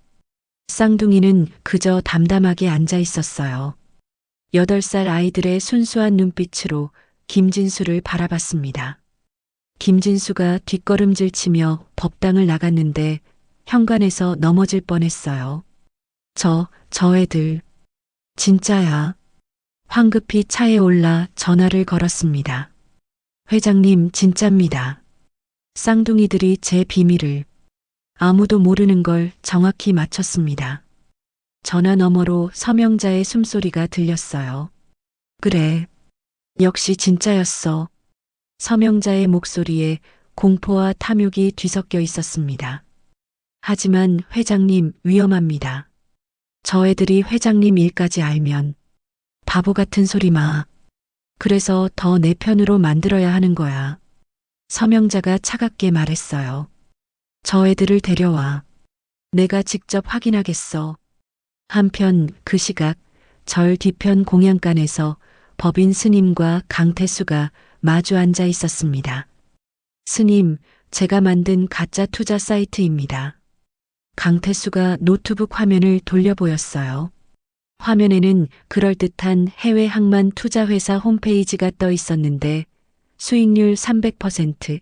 쌍둥이는 그저 담담하게 앉아 있었어요. 8살 아이들의 순수한 눈빛으로 김진수를 바라봤습니다. 김진수가 뒷걸음질 치며 법당을 나갔는데 현관에서 넘어질 뻔했어요. 저 애들. 진짜야. 황급히 차에 올라 전화를 걸었습니다. 회장님, 진짜입니다. 쌍둥이들이 제 비밀을 아무도 모르는 걸 정확히 맞췄습니다. 전화 너머로 서명자의 숨소리가 들렸어요. 그래. 역시 진짜였어. 서명자의 목소리에 공포와 탐욕이 뒤섞여 있었습니다. 하지만 회장님, 위험합니다. 저 애들이 회장님 일까지 알면 바보 같은 소리 마. 그래서 더 내 편으로 만들어야 하는 거야. 서명자가 차갑게 말했어요. 저 애들을 데려와. 내가 직접 확인하겠어. 한편 그 시각 절 뒤편 공양간에서 법인 스님과 강태수가 마주 앉아 있었습니다. 스님, 제가 만든 가짜 투자 사이트입니다. 강태수가 노트북 화면을 돌려 보였어요. 화면에는 그럴듯한 해외 항만 투자회사 홈페이지가 떠 있었는데 수익률 300%,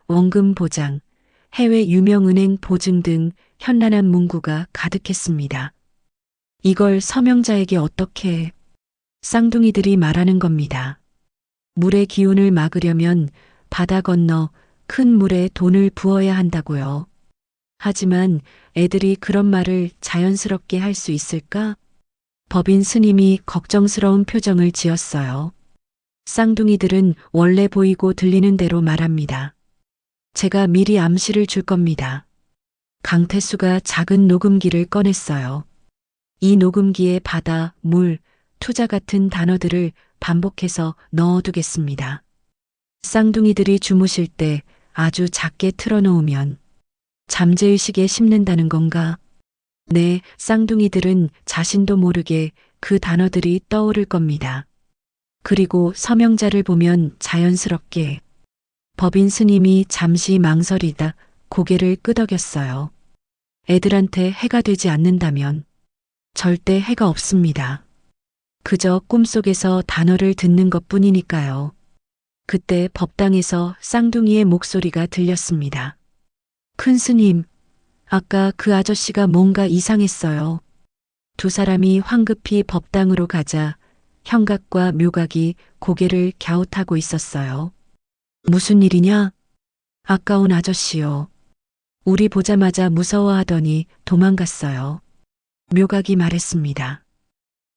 원금 보장, 해외 유명은행 보증 등 현란한 문구가 가득했습니다. 이걸 서명자에게 어떻게 쌍둥이들이 말하는 겁니다. 물의 기운을 막으려면 바다 건너 큰 물에 돈을 부어야 한다고요. 하지만 애들이 그런 말을 자연스럽게 할 수 있을까? 법인 스님이 걱정스러운 표정을 지었어요. 쌍둥이들은 원래 보이고 들리는 대로 말합니다. 제가 미리 암시를 줄 겁니다. 강태수가 작은 녹음기를 꺼냈어요. 이 녹음기에 바다, 물, 투자 같은 단어들을 반복해서 넣어두겠습니다. 쌍둥이들이 주무실 때 아주 작게 틀어놓으면 잠재의식에 심는다는 건가? 네, 쌍둥이들은 자신도 모르게 그 단어들이 떠오를 겁니다. 그리고 서명자를 보면 자연스럽게 법인 스님이 잠시 망설이다 고개를 끄덕였어요. 애들한테 해가 되지 않는다면 절대 해가 없습니다. 그저 꿈속에서 단어를 듣는 것뿐이니까요. 그때 법당에서 쌍둥이의 목소리가 들렸습니다. 큰 스님, 아까 그 아저씨가 뭔가 이상했어요. 두 사람이 황급히 법당으로 가자 형각과 묘각이 고개를 갸웃하고 있었어요. 무슨 일이냐? 아까운 아저씨요. 우리 보자마자 무서워하더니 도망갔어요. 묘각이 말했습니다.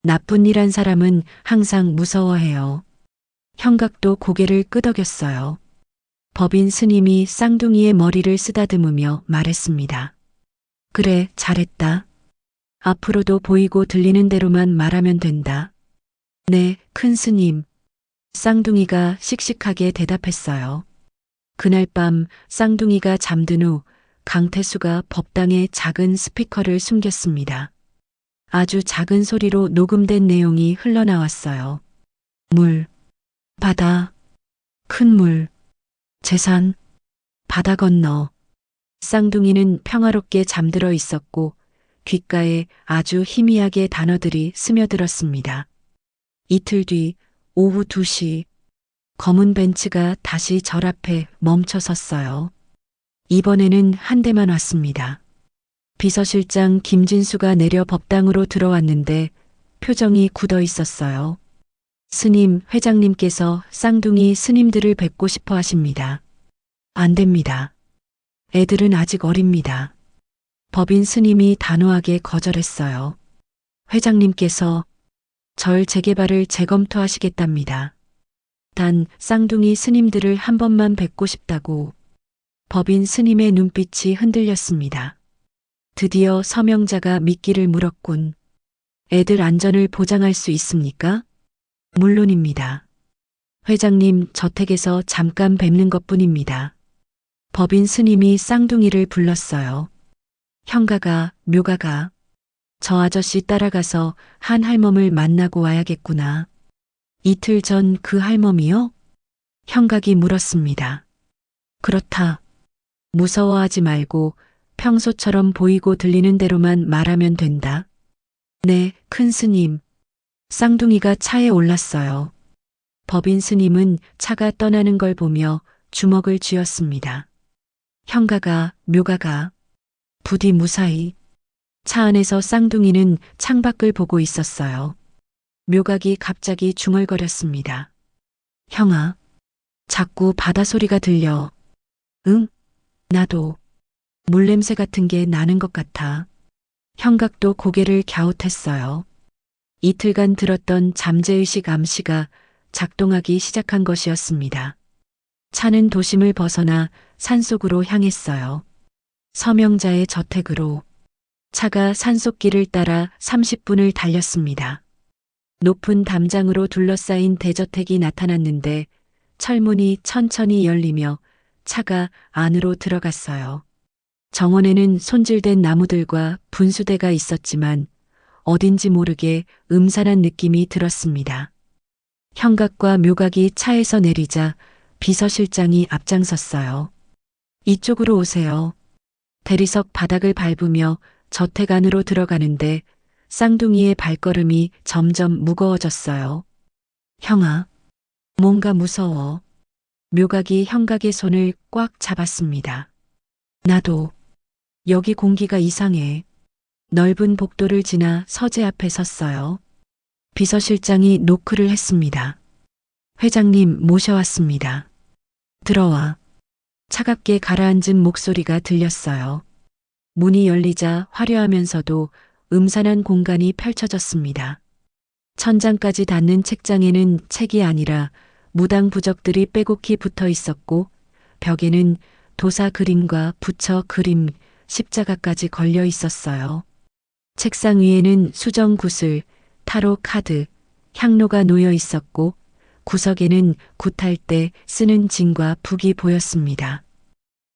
나쁜 일 한 사람은 항상 무서워해요. 형각도 고개를 끄덕였어요. 법인 스님이 쌍둥이의 머리를 쓰다듬으며 말했습니다. 그래, 잘했다. 앞으로도 보이고 들리는 대로만 말하면 된다. 네, 큰 스님. 쌍둥이가 씩씩하게 대답했어요. 그날 밤 쌍둥이가 잠든 후 강태수가 법당에 작은 스피커를 숨겼습니다. 아주 작은 소리로 녹음된 내용이 흘러나왔어요. 물, 바다, 큰 물, 재산, 바다 건너. 쌍둥이는 평화롭게 잠들어 있었고 귓가에 아주 희미하게 단어들이 스며들었습니다. 이틀 뒤 오후 2시 검은 벤츠가 다시 절 앞에 멈춰 섰어요. 이번에는 한 대만 왔습니다. 비서실장 김진수가 내려 법당으로 들어왔는데 표정이 굳어 있었어요. 스님, 회장님께서 쌍둥이 스님들을 뵙고 싶어 하십니다. 안 됩니다. 애들은 아직 어립니다. 법인 스님이 단호하게 거절했어요. 회장님께서 절 재개발을 재검토하시겠답니다. 단 쌍둥이 스님들을 한 번만 뵙고 싶다고. 법인 스님의 눈빛이 흔들렸습니다. 드디어 서명자가 미끼를 물었군. 애들 안전을 보장할 수 있습니까? 물론입니다. 회장님 저택에서 잠깐 뵙는 것뿐입니다. 법인 스님이 쌍둥이를 불렀어요. 형가가, 묘가가. 저 아저씨 따라가서 한 할멈을 만나고 와야겠구나. 이틀 전 그 할멈이요? 형각이 물었습니다. 그렇다. 무서워하지 말고 평소처럼 보이고 들리는 대로만 말하면 된다. 네, 큰 스님. 쌍둥이가 차에 올랐어요. 법인 스님은 차가 떠나는 걸 보며 주먹을 쥐었습니다. 형가가, 묘가가. 부디 무사히. 차 안에서 쌍둥이는 창밖을 보고 있었어요. 묘각이 갑자기 중얼거렸습니다. 형아, 자꾸 바다 소리가 들려. 응? 나도 물냄새 같은 게 나는 것 같아. 형각도 고개를 갸웃했어요. 이틀간 들었던 잠재의식 암시가 작동하기 시작한 것이었습니다. 차는 도심을 벗어나 산속으로 향했어요. 서명자의 저택으로. 차가 산속길을 따라 30분을 달렸습니다. 높은 담장으로 둘러싸인 대저택이 나타났는데 철문이 천천히 열리며 차가 안으로 들어갔어요. 정원에는 손질된 나무들과 분수대가 있었지만 어딘지 모르게 음산한 느낌이 들었습니다. 형각과 묘각이 차에서 내리자 비서실장이 앞장섰어요. 이쪽으로 오세요. 대리석 바닥을 밟으며 저택 안으로 들어가는데 쌍둥이의 발걸음이 점점 무거워졌어요. 형아, 뭔가 무서워. 묘각이 형각의 손을 꽉 잡았습니다. 나도. 여기 공기가 이상해. 넓은 복도를 지나 서재 앞에 섰어요. 비서실장이 노크를 했습니다. 회장님 모셔왔습니다. 들어와. 차갑게 가라앉은 목소리가 들렸어요. 문이 열리자 화려하면서도 음산한 공간이 펼쳐졌습니다. 천장까지 닿는 책장에는 책이 아니라 무당 부적들이 빼곡히 붙어 있었고 벽에는 도사 그림과 부처 그림, 십자가까지 걸려 있었어요. 책상 위에는 수정 구슬, 타로 카드, 향로가 놓여 있었고 구석에는 굿할 때 쓰는 진과 북이 보였습니다.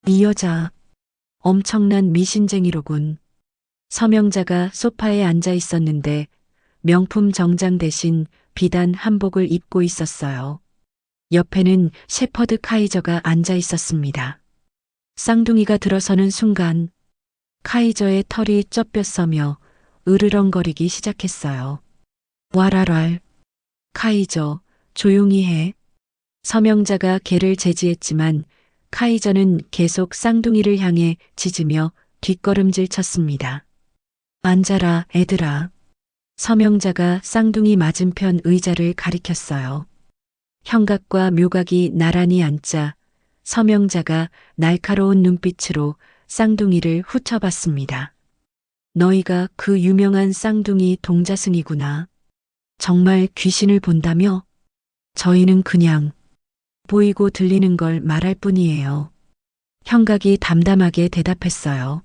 이 여자 엄청난 미신쟁이로군. 서명자가 소파에 앉아 있었는데 명품 정장 대신 비단 한복을 입고 있었어요. 옆에는 shepherd 카이저가 앉아 있었습니다. 쌍둥이가 들어서는 순간 카이저의 털이 쩌뼛서며 으르렁거리기 시작했어요. 와랄랄. 카이저, 조용히 해. 서명자가 개를 제지했지만 카이저는 계속 쌍둥이를 향해 짖으며 뒷걸음질 쳤습니다. 앉아라, 애들아. 서명자가 쌍둥이 맞은편 의자를 가리켰어요. 형각과 묘각이 나란히 앉자 서명자가 날카로운 눈빛으로 쌍둥이를 훑어봤습니다. 너희가 그 유명한 쌍둥이 동자승이구나. 정말 귀신을 본다며? 저희는 그냥 보이고 들리는 걸 말할 뿐이에요. 형각이 담담하게 대답했어요.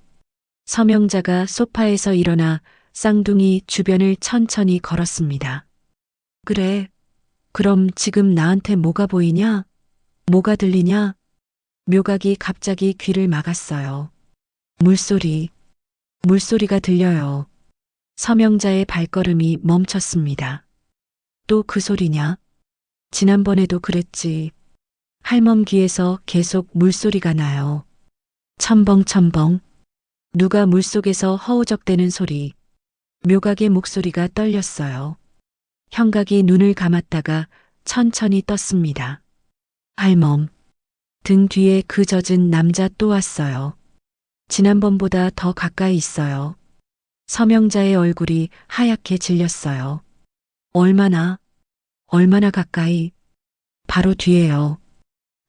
서명자가 소파에서 일어나 쌍둥이 주변을 천천히 걸었습니다. 그래, 그럼 지금 나한테 뭐가 보이냐? 뭐가 들리냐? 묘각이 갑자기 귀를 막았어요. 물소리가 들려요. 서명자의 발걸음이 멈췄습니다. 또 그 소리냐? 지난번에도 그랬지. 할멈 귀에서 계속 물소리가 나요. 첨벙첨벙. 누가 물속에서 허우적대는 소리. 묘각의 목소리가 떨렸어요. 형각이 눈을 감았다가 천천히 떴습니다. 할멈. 등 뒤에 그 젖은 남자 또 왔어요. 지난번보다 더 가까이 있어요. 서명자의 얼굴이 하얗게 질렸어요. 얼마나 가까이? 바로 뒤에요.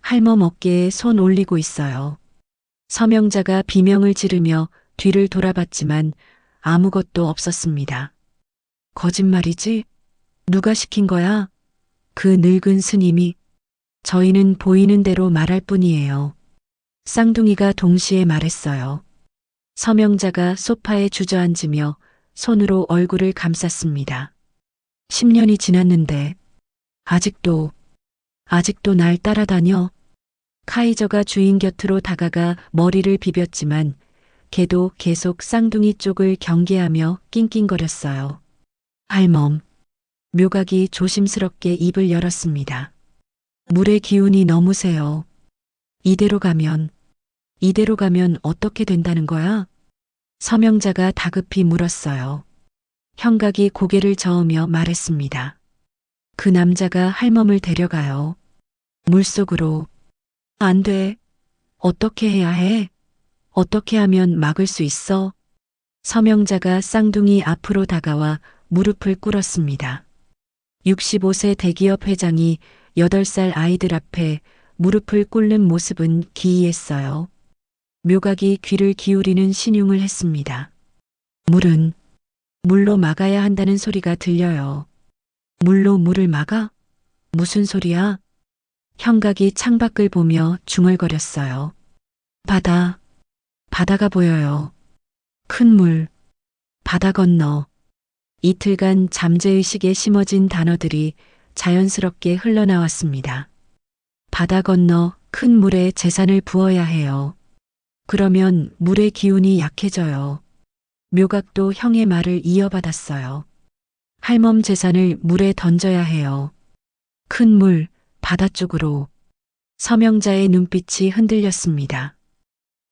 할멈 어깨에 손 올리고 있어요. 서명자가 비명을 지르며 뒤를 돌아봤지만 아무것도 없었습니다. 거짓말이지? 누가 시킨 거야? 그 늙은 스님이. 저희는 보이는 대로 말할 뿐이에요. 쌍둥이가 동시에 말했어요. 서명자가 소파에 주저앉으며 손으로 얼굴을 감쌌습니다. 10년이 지났는데 아직도 날 따라다녀? 카이저가 주인 곁으로 다가가 머리를 비볐지만 걔도 계속 쌍둥이 쪽을 경계하며 낑낑거렸어요. 할멈. 묘각이 조심스럽게 입을 열었습니다. 물의 기운이 너무 세요. 이대로 가면 어떻게 된다는 거야? 서명자가 다급히 물었어요. 형각이 고개를 저으며 말했습니다. 그 남자가 할멈을 데려가요. 물속으로. 안 돼. 어떻게 해야 해? 어떻게 하면 막을 수 있어? 서명자가 쌍둥이 앞으로 다가와 무릎을 꿇었습니다. 65세 대기업 회장이 8살 아이들 앞에 무릎을 꿇는 모습은 기이했어요. 묘각이 귀를 기울이는 신용을 했습니다. 물로 막아야 한다는 소리가 들려요. 물로 물을 막아? 무슨 소리야? 형각이 창밖을 보며 중얼거렸어요. 바다가 보여요. 큰 물, 바다 건너. 이틀간 잠재의식에 심어진 단어들이 자연스럽게 흘러나왔습니다. 바다 건너 큰 물에 재산을 부어야 해요. 그러면 물의 기운이 약해져요. 묘각도 형의 말을 이어받았어요. 할멈 재산을 물에 던져야 해요. 큰 물, 바다 쪽으로. 서명자의 눈빛이 흔들렸습니다.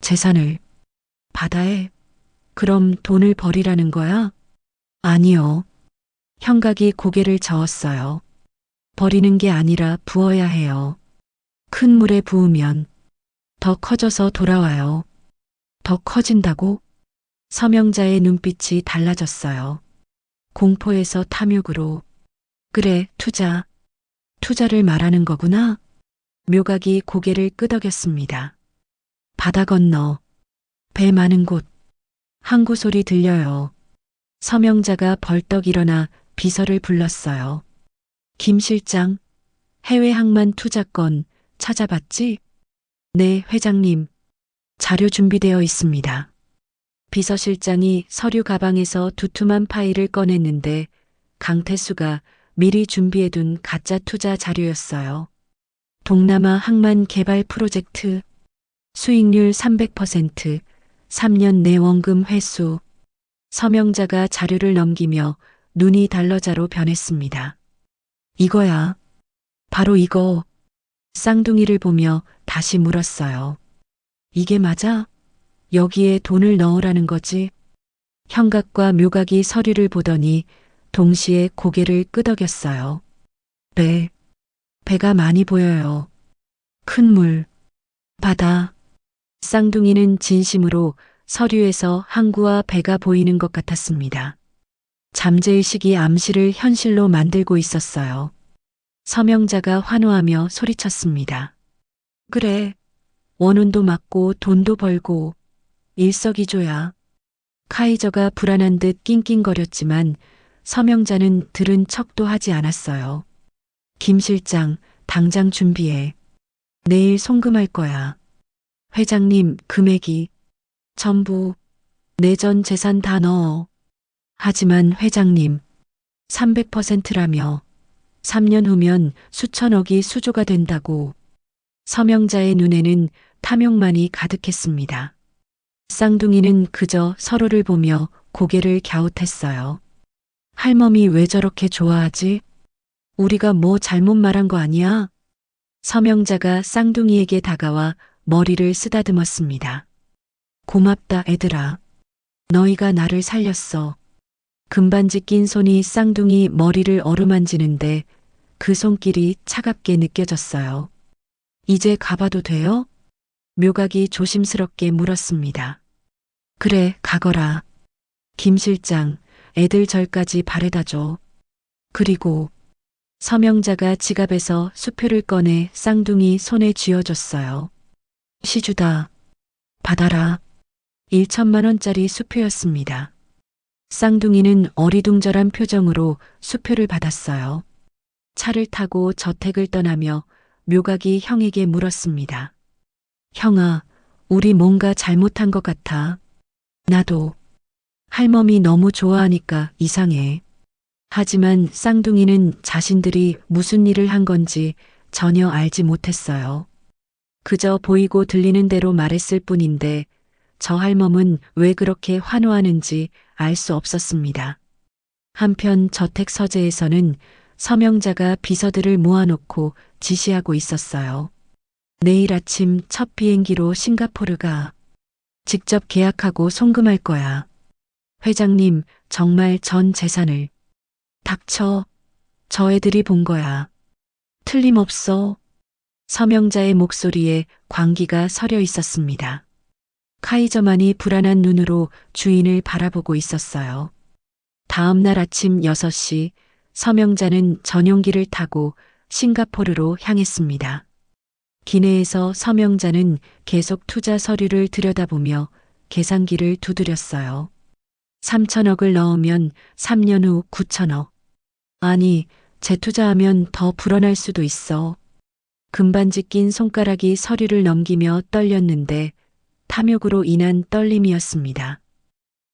재산을 바다에? 그럼 돈을 버리라는 거야? 아니요. 형각이 고개를 저었어요. 버리는 게 아니라 부어야 해요. 큰 물에 부으면 더 커져서 돌아와요. 더 커진다고? 서명자의 눈빛이 달라졌어요. 공포에서 탐욕으로. 그래, 투자를 말하는 거구나. 묘각이 고개를 끄덕였습니다. 바다 건너, 배 많은 곳, 항구 소리 들려요. 서명자가 벌떡 일어나 비서를 불렀어요. 김 실장, 해외 항만 투자권 찾아봤지? 네, 회장님. 자료 준비되어 있습니다. 비서실장이 서류 가방에서 두툼한 파일을 꺼냈는데 강태수가 미리 준비해둔 가짜 투자 자료였어요. 동남아 항만 개발 프로젝트, 수익률 300%, 3년 내 원금 회수. 서명자가 자료를 넘기며 눈이 달러자로 변했습니다. 이거야. 바로 이거. 쌍둥이를 보며 다시 물었어요. 이게 맞아? 여기에 돈을 넣으라는 거지? 형각과 묘각이 서류를 보더니 동시에 고개를 끄덕였어요. 배가 많이 보여요. 큰 물, 바다. 쌍둥이는 진심으로 서류에서 항구와 배가 보이는 것 같았습니다. 잠재의식이 암시를 현실로 만들고 있었어요. 서명자가 환호하며 소리쳤습니다. 그래, 원혼도 맞고 돈도 벌고 일석이조야. 카이저가 불안한 듯 낑낑거렸지만 서명자는 들은 척도 하지 않았어요. 김 실장, 당장 준비해. 내일 송금할 거야. 회장님, 금액이 전부 내 전 재산 다 넣어. 하지만 회장님, 300%라며 3년 후면 수천억이 수조가 된다고. 서명자의 눈에는 탐욕만이 가득했습니다. 쌍둥이는 그저 서로를 보며 고개를 갸웃했어요. 할멈이 왜 저렇게 좋아하지? 우리가 뭐 잘못 말한 거 아니야? 서명자가 쌍둥이에게 다가와 머리를 쓰다듬었습니다. 고맙다 애들아. 너희가 나를 살렸어. 금반지 낀 손이 쌍둥이 머리를 어루만지는데 그 손길이 차갑게 느껴졌어요. 이제 가봐도 돼요? 묘각이 조심스럽게 물었습니다. 그래, 가거라. 김 실장, 애들 절까지 바래다 줘. 그리고 서명자가 지갑에서 수표를 꺼내 쌍둥이 손에 쥐어줬어요. 시주다. 받아라. 1천만 원짜리 수표였습니다. 쌍둥이는 어리둥절한 표정으로 수표를 받았어요. 차를 타고 저택을 떠나며 묘각이 형에게 물었습니다. 형아, 우리 뭔가 잘못한 것 같아. 나도. 할멈이 너무 좋아하니까 이상해. 하지만 쌍둥이는 자신들이 무슨 일을 한 건지 전혀 알지 못했어요. 그저 보이고 들리는 대로 말했을 뿐인데 저 할멈은 왜 그렇게 환호하는지 알 수 없었습니다. 한편 저택 서재에서는 서명자가 비서들을 모아놓고 지시하고 있었어요. 내일 아침 첫 비행기로 싱가포르 가. 직접 계약하고 송금할 거야. 회장님, 정말 전 재산을. 닥쳐. 저 애들이 본 거야. 틀림없어. 서명자의 목소리에 광기가 서려 있었습니다. 카이저만이 불안한 눈으로 주인을 바라보고 있었어요. 다음 날 아침 6시 서명자는 전용기를 타고 싱가포르로 향했습니다. 기내에서 서명자는 계속 투자 서류를 들여다보며 계산기를 두드렸어요. 3천억을 넣으면 3년 후 9천억. 아니, 재투자하면 더 불어날 수도 있어. 금반지 낀 손가락이 서류를 넘기며 떨렸는데 탐욕으로 인한 떨림이었습니다.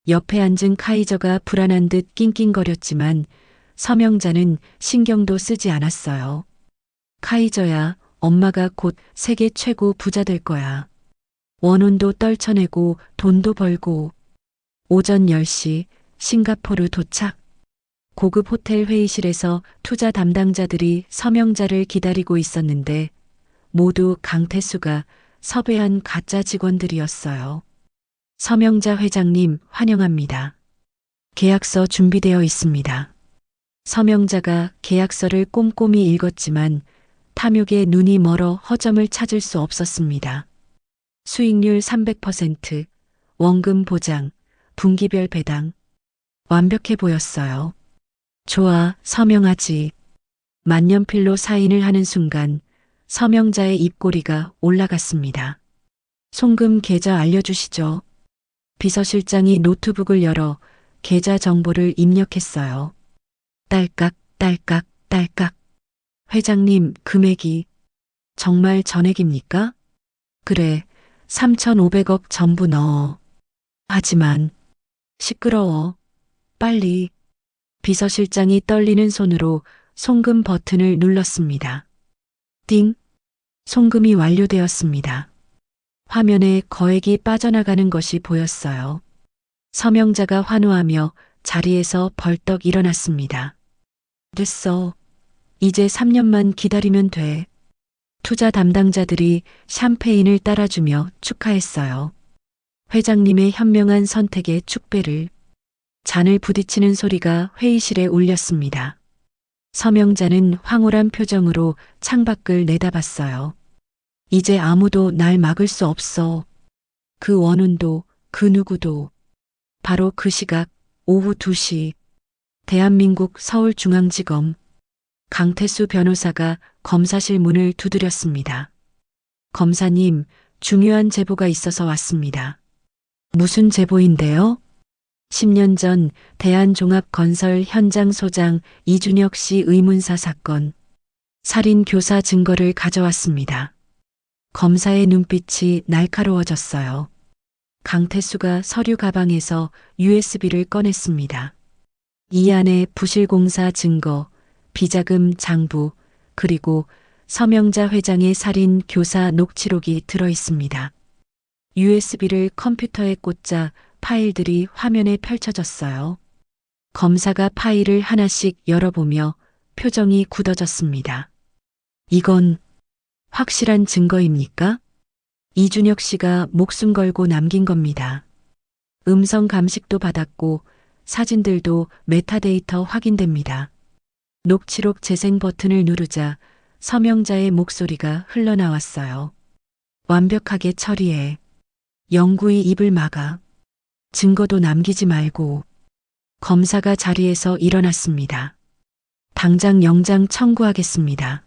옆에 앉은 카이저가 불안한 듯 낑낑거렸지만 서명자는 신경도 쓰지 않았어요. 카이저야, 엄마가 곧 세계 최고 부자 될 거야. 원혼도 떨쳐내고 돈도 벌고. 오전 10시 싱가포르 도착. 고급 호텔 회의실에서 투자 담당자들이 서명자를 기다리고 있었는데 모두 강태수가 섭외한 가짜 직원들이었어요. 서명자 회장님 환영합니다. 계약서 준비되어 있습니다. 서명자가 계약서를 꼼꼼히 읽었지만 탐욕에 눈이 멀어 허점을 찾을 수 없었습니다. 수익률 300%, 원금 보장, 분기별 배당. 완벽해 보였어요. 좋아, 서명하지. 만년필로 사인을 하는 순간 서명자의 입꼬리가 올라갔습니다. 송금 계좌 알려주시죠. 비서실장이 노트북을 열어 계좌 정보를 입력했어요. 딸깍, 딸깍, 딸깍. 회장님, 금액이 정말 전액입니까? 그래, 3,500억 전부 넣어. 하지만 시끄러워. 빨리. 비서실장이 떨리는 손으로 송금 버튼을 눌렀습니다. 띵. 송금이 완료되었습니다. 화면에 거액이 빠져나가는 것이 보였어요. 서명자가 환호하며 자리에서 벌떡 일어났습니다. 됐어. 이제 3년만 기다리면 돼. 투자 담당자들이 샴페인을 따라주며 축하했어요. 회장님의 현명한 선택에 축배를. 잔을 부딪히는 소리가 회의실에 울렸습니다. 서명자는 황홀한 표정으로 창밖을 내다봤어요. 이제 아무도 날 막을 수 없어. 그 원혼도, 그 누구도. 바로 그 시각, 오후 2시. 대한민국 서울중앙지검. 강태수 변호사가 검사실 문을 두드렸습니다. 검사님, 중요한 제보가 있어서 왔습니다. 무슨 제보인데요? 10년 전 대한종합건설 현장 소장 이준혁 씨 의문사 사건. 살인 교사 증거를 가져왔습니다. 검사의 눈빛이 날카로워졌어요. 강태수가 서류 가방에서 USB를 꺼냈습니다. 이 안에 부실공사 증거, 비자금 장부, 그리고 서명자 회장의 살인 교사 녹취록이 들어 있습니다. USB를 컴퓨터에 꽂자 파일들이 화면에 펼쳐졌어요. 검사가 파일을 하나씩 열어보며 표정이 굳어졌습니다. 이건 확실한 증거입니까? 이준혁 씨가 목숨 걸고 남긴 겁니다. 음성 감식도 받았고 사진들도 메타데이터 확인됩니다. 녹취록 재생 버튼을 누르자 서명자의 목소리가 흘러나왔어요. 완벽하게 처리해. 영구히 입을 막아. 증거도 남기지 말고. 검사가 자리에서 일어났습니다. 당장 영장 청구하겠습니다.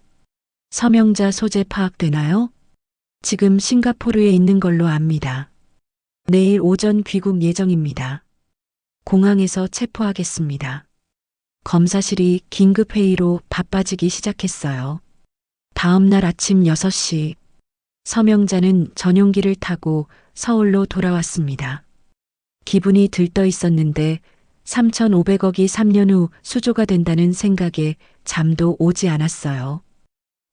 서명자 소재 파악되나요? 지금 싱가포르에 있는 걸로 압니다. 내일 오전 귀국 예정입니다. 공항에서 체포하겠습니다. 검사실이 긴급회의로 바빠지기 시작했어요. 다음 날 아침 6시, 서명자는 전용기를 타고 서울로 돌아왔습니다. 기분이 들떠 있었는데 3,500억이 3년 후 수조가 된다는 생각에 잠도 오지 않았어요.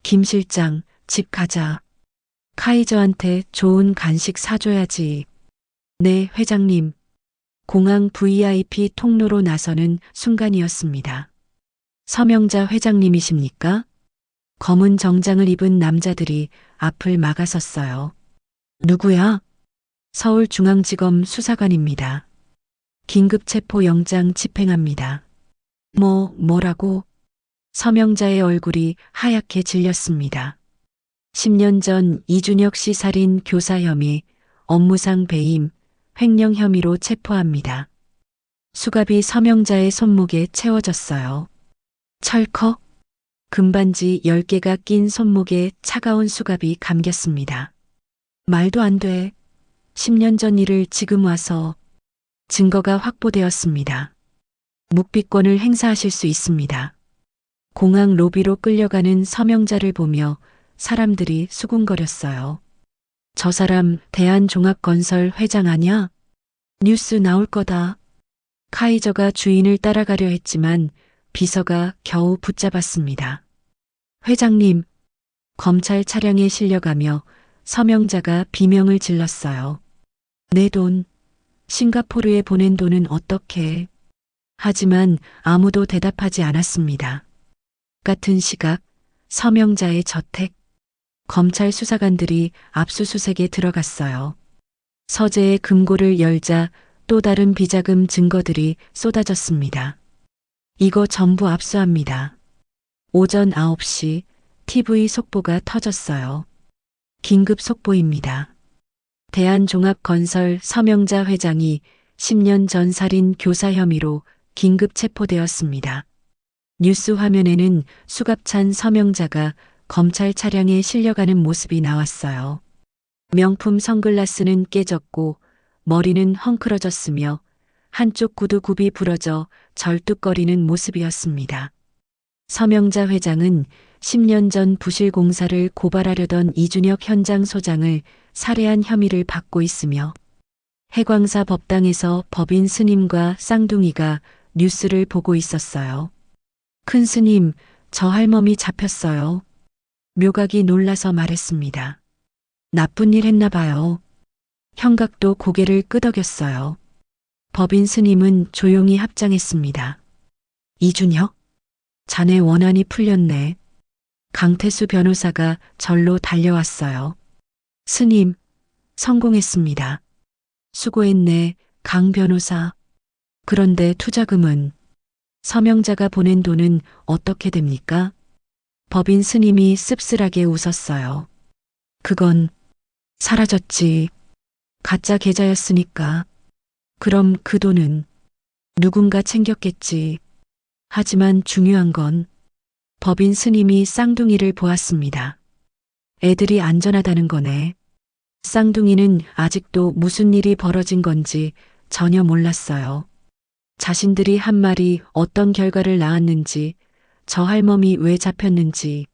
김 실장, 집 가자. 카이저한테 좋은 간식 사줘야지. 네, 회장님. 공항 VIP 통로로 나서는 순간이었습니다. 서명자 회장님이십니까? 검은 정장을 입은 남자들이 앞을 막아섰어요. 누구야? 서울중앙지검 수사관입니다. 긴급 체포 영장 집행합니다. 뭐라고? 서명자의 얼굴이 하얗게 질렸습니다. 10년 전 이준혁 씨 살인 교사 혐의, 업무상 배임, 횡령 혐의로 체포합니다. 수갑이 서명자의 손목에 채워졌어요. 철컥. 금반지 10개가 낀 손목에 차가운 수갑이 감겼습니다. 말도 안 돼. 10년 전 일을 지금 와서. 증거가 확보되었습니다. 묵비권을 행사하실 수 있습니다. 공항 로비로 끌려가는 서명자를 보며 사람들이 수군거렸어요. 저 사람 대한종합건설 회장 아냐? 뉴스 나올 거다. 카이저가 주인을 따라가려 했지만 비서가 겨우 붙잡았습니다. 회장님, 검찰 차량에 실려가며 서명자가 비명을 질렀어요. 내 돈, 싱가포르에 보낸 돈은 어떻게? 하지만 아무도 대답하지 않았습니다. 같은 시각, 서명자의 저택, 검찰 수사관들이 압수수색에 들어갔어요. 서재의 금고를 열자 또 다른 비자금 증거들이 쏟아졌습니다. 이거 전부 압수합니다. 오전 9시 TV 속보가 터졌어요. 긴급 속보입니다. 대한종합건설 서명자 회장이 10년 전 살인 교사 혐의로 긴급 체포되었습니다. 뉴스 화면에는 수갑찬 서명자가 검찰 차량에 실려가는 모습이 나왔어요. 명품 선글라스는 깨졌고 머리는 헝클어졌으며 한쪽 구두 굽이 부러져 절뚝거리는 모습이었습니다. 서명자 회장은 10년 전 부실 공사를 고발하려던 이준혁 현장 소장을 살해한 혐의를 받고 있으며 해광사 법당에서 법인 스님과 쌍둥이가 뉴스를 보고 있었어요. 큰 스님, 저 할멈이 잡혔어요. 묘각이 놀라서 말했습니다. 나쁜 일 했나 봐요. 형각도 고개를 끄덕였어요. 법인 스님은 조용히 합장했습니다. 이준혁? 자네 원한이 풀렸네. 강태수 변호사가 절로 달려왔어요. 스님, 성공했습니다. 수고했네, 강 변호사. 그런데 투자금은? 서명자가 보낸 돈은 어떻게 됩니까? 법인 스님이 씁쓸하게 웃었어요. 그건 사라졌지. 가짜 계좌였으니까. 그럼 그 돈은 누군가 챙겼겠지. 하지만 중요한 건 법인 스님이 쌍둥이를 보았습니다. 애들이 안전하다는 거네. 쌍둥이는 아직도 무슨 일이 벌어진 건지 전혀 몰랐어요. 자신들이 한 말이 어떤 결과를 낳았는지, 저 할멈이 왜 잡혔는지,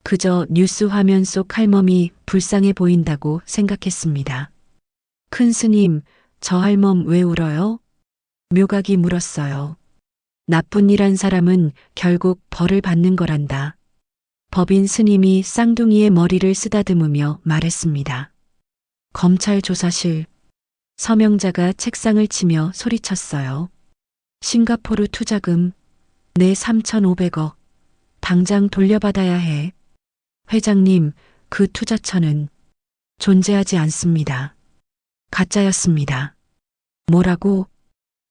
그저 뉴스 화면 속 할멈이 불쌍해 보인다고 생각했습니다. 큰 스님, 저 할멈 왜 울어요? 묘각이 물었어요. 나쁜 일 한 사람은 결국 벌을 받는 거란다. 법인 스님이 쌍둥이의 머리를 쓰다듬으며 말했습니다. 검찰 조사실. 서명자가 책상을 치며 소리쳤어요. 싱가포르 투자금 내 3,500억. 당장 돌려받아야 해. 회장님, 그 투자처는 존재하지 않습니다. 가짜였습니다. 뭐라고?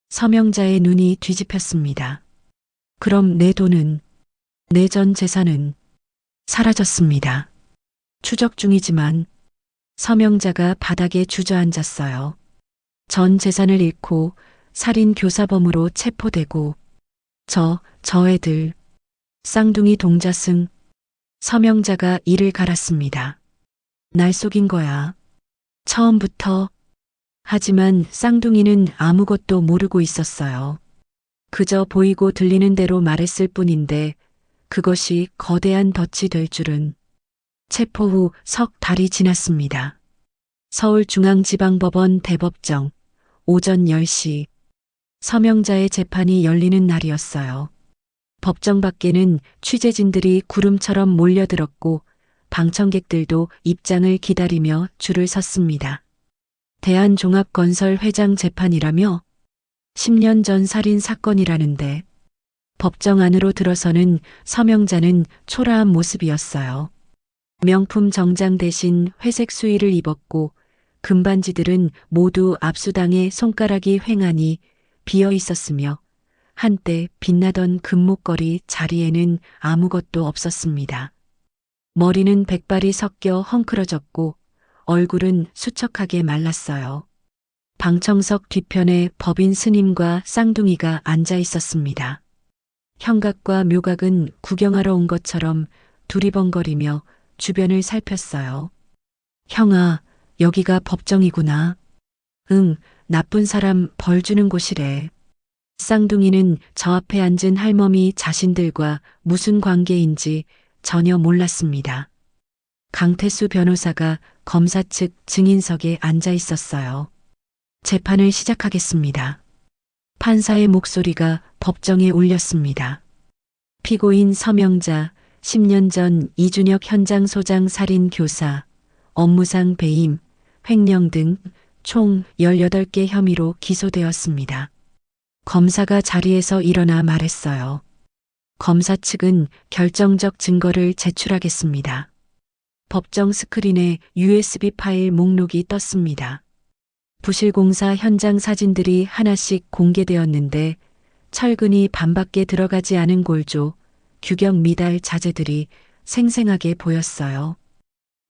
서명자의 눈이 뒤집혔습니다. 그럼 내 돈은, 내 전 재산은 사라졌습니다. 추적 중이지만 서명자가 바닥에 주저앉았어요. 전 재산을 잃고 살인 교사범으로 체포되고 저 애들, 쌍둥이 동자승. 서명자가 이를 갈았습니다. 날 속인 거야. 처음부터. 하지만 쌍둥이는 아무것도 모르고 있었어요. 그저 보이고 들리는 대로 말했을 뿐인데 그것이 거대한 덫이 될 줄은. 체포 후 석 달이 지났습니다. 서울중앙지방법원 대법정 오전 10시 서명자의 재판이 열리는 날이었어요. 법정 밖에는 취재진들이 구름처럼 몰려들었고 방청객들도 입장을 기다리며 줄을 섰습니다. 대한종합건설 회장 재판이라며 10년 전 살인 사건이라는데 법정 안으로 들어서는 서명자는 초라한 모습이었어요. 명품 정장 대신 회색 수의를 입었고 금반지들은 모두 압수당해 손가락이 휑하니 비어 있었으며 한때 빛나던 금목걸이 자리에는 아무것도 없었습니다. 머리는 백발이 섞여 헝클어졌고 얼굴은 수척하게 말랐어요. 방청석 뒤편에 법인 스님과 쌍둥이가 앉아 있었습니다. 형각과 묘각은 구경하러 온 것처럼 두리번거리며 주변을 살폈어요. 형아, 여기가 법정이구나. 응, 나쁜 사람 벌 주는 곳이래. 쌍둥이는 저 앞에 앉은 할멈이 자신들과 무슨 관계인지 전혀 몰랐습니다. 강태수 변호사가 검사 측 증인석에 앉아 있었어요. 재판을 시작하겠습니다. 판사의 목소리가 법정에 울렸습니다. 피고인 서명자, 10년 전 이준혁 현장 소장 살인 교사, 업무상 배임, 횡령 등 총 18개 혐의로 기소되었습니다. 검사가 자리에서 일어나 말했어요. 검사 측은 결정적 증거를 제출하겠습니다. 법정 스크린에 USB 파일 목록이 떴습니다. 부실공사 현장 사진들이 하나씩 공개되었는데 철근이 반밖에 들어가지 않은 골조, 규격 미달 자재들이 생생하게 보였어요.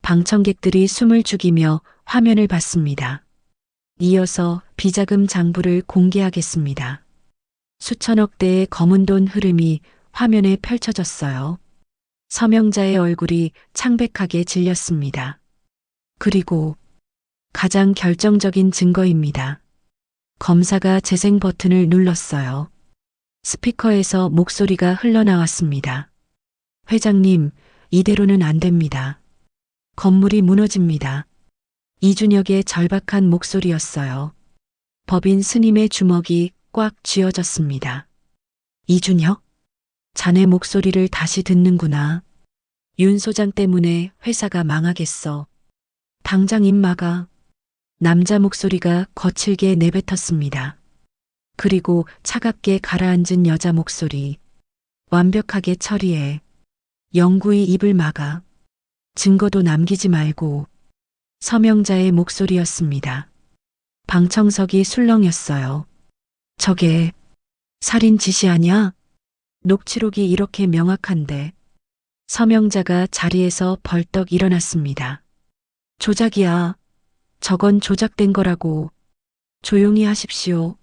방청객들이 숨을 죽이며 화면을 봤습니다. 이어서 비자금 장부를 공개하겠습니다. 수천억 대의 검은 돈 흐름이 화면에 펼쳐졌어요. 서명자의 얼굴이 창백하게 질렸습니다. 그리고 가장 결정적인 증거입니다. 검사가 재생 버튼을 눌렀어요. 스피커에서 목소리가 흘러나왔습니다. 회장님, 이대로는 안 됩니다. 건물이 무너집니다. 이준혁의 절박한 목소리였어요. 법인 스님의 주먹이 꽉 쥐어졌습니다. 이준혁? 자네 목소리를 다시 듣는구나. 윤 소장 때문에 회사가 망하겠어. 당장 입 막아. 남자 목소리가 거칠게 내뱉었습니다. 그리고 차갑게 가라앉은 여자 목소리. 완벽하게 처리해. 영구히 입을 막아. 증거도 남기지 말고. 서명자의 목소리였습니다. 방청석이 술렁였어요. 저게 살인 지시 아냐? 녹취록이 이렇게 명확한데. 서명자가 자리에서 벌떡 일어났습니다. 조작이야. 저건 조작된 거라고. 조용히 하십시오.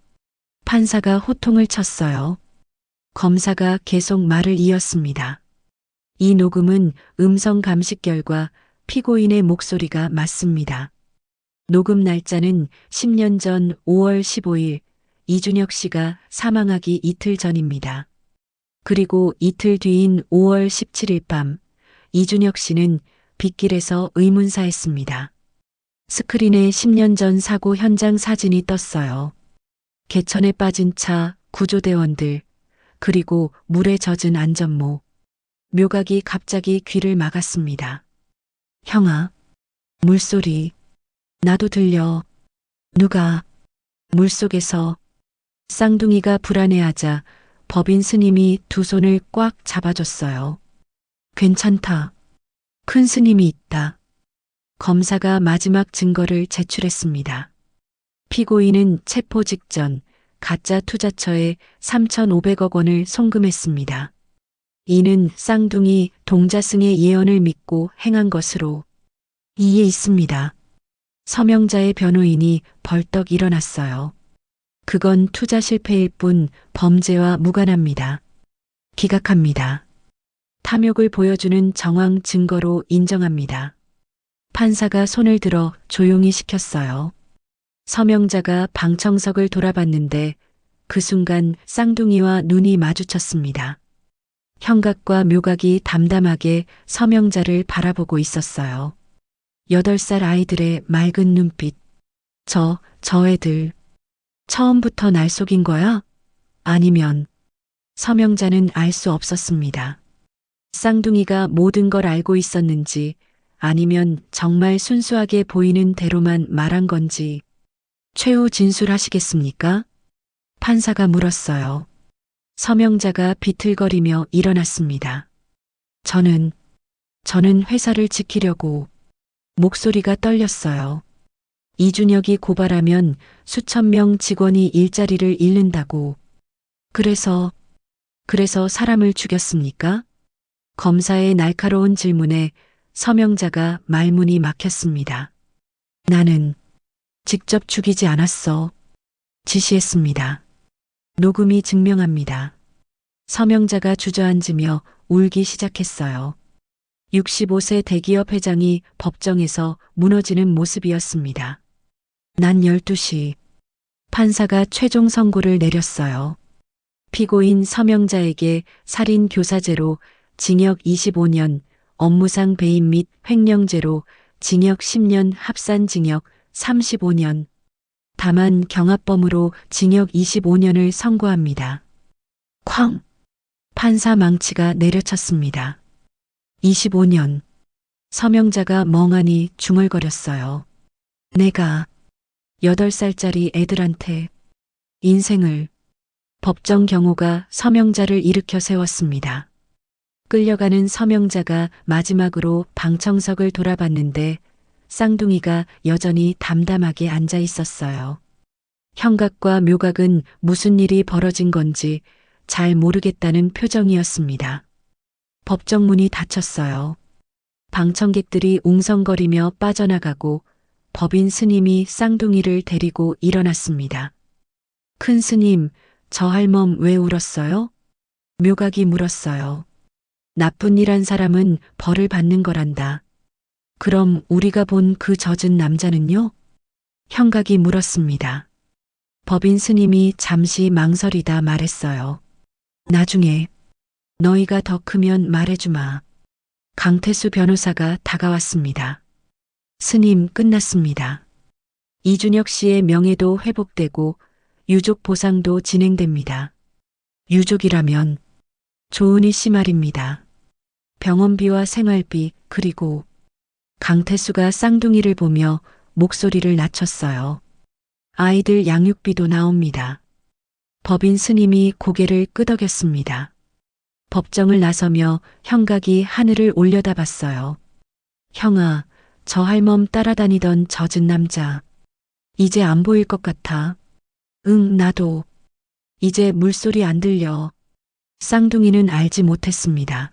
판사가 호통을 쳤어요. 검사가 계속 말을 이었습니다. 이 녹음은 음성 감식 결과 피고인의 목소리가 맞습니다. 녹음 날짜는 10년 전 5월 15일 이준혁 씨가 사망하기 이틀 전입니다. 그리고 이틀 뒤인 5월 17일 밤 이준혁 씨는 빗길에서 의문사했습니다. 스크린에 10년 전 사고 현장 사진이 떴어요. 개천에 빠진 차, 구조대원들, 그리고 물에 젖은 안전모. 묘각이 갑자기 귀를 막았습니다. 형아, 물소리. 나도 들려. 누가? 물속에서. 쌍둥이가 불안해하자 법인 스님이 두 손을 꽉 잡아줬어요. 괜찮다. 큰 스님이 있다. 검사가 마지막 증거를 제출했습니다. 피고인은 체포 직전 가짜 투자처에 3,500억 원을 송금했습니다. 이는 쌍둥이 동자승의 예언을 믿고 행한 것으로 이해 있습니다. 서명자의 변호인이 벌떡 일어났어요. 그건 투자 실패일 뿐 범죄와 무관합니다. 기각합니다. 탐욕을 보여주는 정황 증거로 인정합니다. 판사가 손을 들어 조용히 시켰어요. 서명자가 방청석을 돌아봤는데 그 순간 쌍둥이와 눈이 마주쳤습니다. 형각과 묘각이 담담하게 서명자를 바라보고 있었어요. 8살 아이들의 맑은 눈빛. 저 애들. 처음부터 날 속인 거야? 아니면 서명자는 알 수 없었습니다. 쌍둥이가 모든 걸 알고 있었는지 아니면 정말 순수하게 보이는 대로만 말한 건지. 최후 진술하시겠습니까? 판사가 물었어요. 서명자가 비틀거리며 일어났습니다. 저는 회사를 지키려고. 목소리가 떨렸어요. 이준혁이 고발하면 수천 명 직원이 일자리를 잃는다고. 그래서 사람을 죽였습니까? 검사의 날카로운 질문에 서명자가 말문이 막혔습니다. 나는 직접 죽이지 않았어. 지시했습니다. 녹음이 증명합니다. 서명자가 주저앉으며 울기 시작했어요. 65세 대기업 회장이 법정에서 무너지는 모습이었습니다. 낮 12시 판사가 최종 선고를 내렸어요. 피고인 서명자에게 살인 교사죄로 징역 25년, 업무상 배임 및 횡령죄로 징역 10년, 합산징역 35년. 다만 경합범으로 징역 25년을 선고합니다. 쾅! 판사 망치가 내려쳤습니다. 25년. 서명자가 멍하니 중얼거렸어요. 내가 8살짜리 애들한테 인생을. 법정 경호가 서명자를 일으켜 세웠습니다. 끌려가는 서명자가 마지막으로 방청석을 돌아봤는데 쌍둥이가 여전히 담담하게 앉아 있었어요. 형각과 묘각은 무슨 일이 벌어진 건지 잘 모르겠다는 표정이었습니다. 법정 문이 닫혔어요. 방청객들이 웅성거리며 빠져나가고 법인 스님이 쌍둥이를 데리고 일어났습니다. 큰 스님, 저 할멈 왜 울었어요? 묘각이 물었어요. 나쁜 일 한 사람은 벌을 받는 거란다. 그럼 우리가 본 그 젖은 남자는요? 형각이 물었습니다. 법인 스님이 잠시 망설이다 말했어요. 나중에 너희가 더 크면 말해주마. 강태수 변호사가 다가왔습니다. 스님, 끝났습니다. 이준혁 씨의 명예도 회복되고 유족 보상도 진행됩니다. 유족이라면 조은희 씨 말입니다. 병원비와 생활비 그리고 강태수가 쌍둥이를 보며 목소리를 낮췄어요. 아이들 양육비도 나옵니다. 법인 스님이 고개를 끄덕였습니다. 법정을 나서며 형각이 하늘을 올려다봤어요. 형아, 저 할멈 따라다니던 젖은 남자. 이제 안 보일 것 같아. 응, 나도. 이제 물소리 안 들려. 쌍둥이는 알지 못했습니다.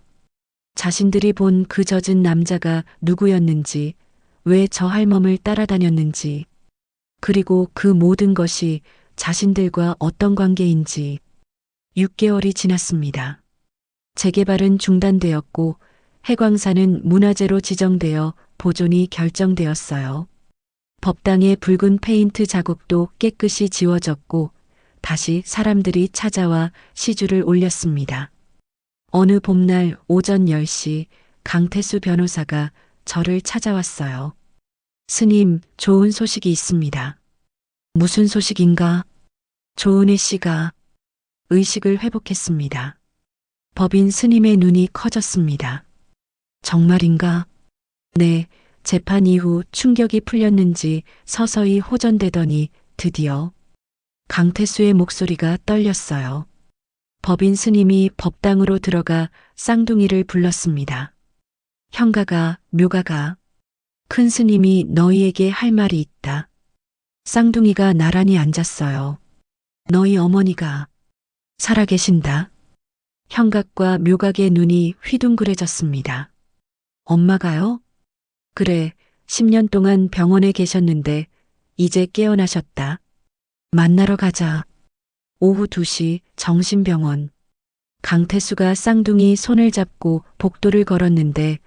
자신들이 본 그 젖은 남자가 누구였는지, 왜 저 할멈을 따라다녔는지, 그리고 그 모든 것이 자신들과 어떤 관계인지. 6개월이 지났습니다. 재개발은 중단되었고 해광사는 문화재로 지정되어 보존이 결정되었어요. 법당의 붉은 페인트 자국도 깨끗이 지워졌고 다시 사람들이 찾아와 시주를 올렸습니다. 어느 봄날 오전 10시 강태수 변호사가 저를 찾아왔어요. 스님, 좋은 소식이 있습니다. 무슨 소식인가? 조은혜 씨가 의식을 회복했습니다. 법인 스님의 눈이 커졌습니다. 정말인가? 네, 재판 이후 충격이 풀렸는지 서서히 호전되더니 드디어 강태수의 목소리가 떨렸어요. 법인 스님이 법당으로 들어가 쌍둥이를 불렀습니다. 형가가, 묘가가, 큰 스님이 너희에게 할 말이 있다. 쌍둥이가 나란히 앉았어요. 너희 어머니가 살아계신다. 형각과 묘각의 눈이 휘둥그레졌습니다. 엄마가요? 그래, 10년 동안 병원에 계셨는데 이제 깨어나셨다. 만나러 가자. 오후 2시 정신병원. 강태수가 쌍둥이 손을 잡고 복도를 걸었는데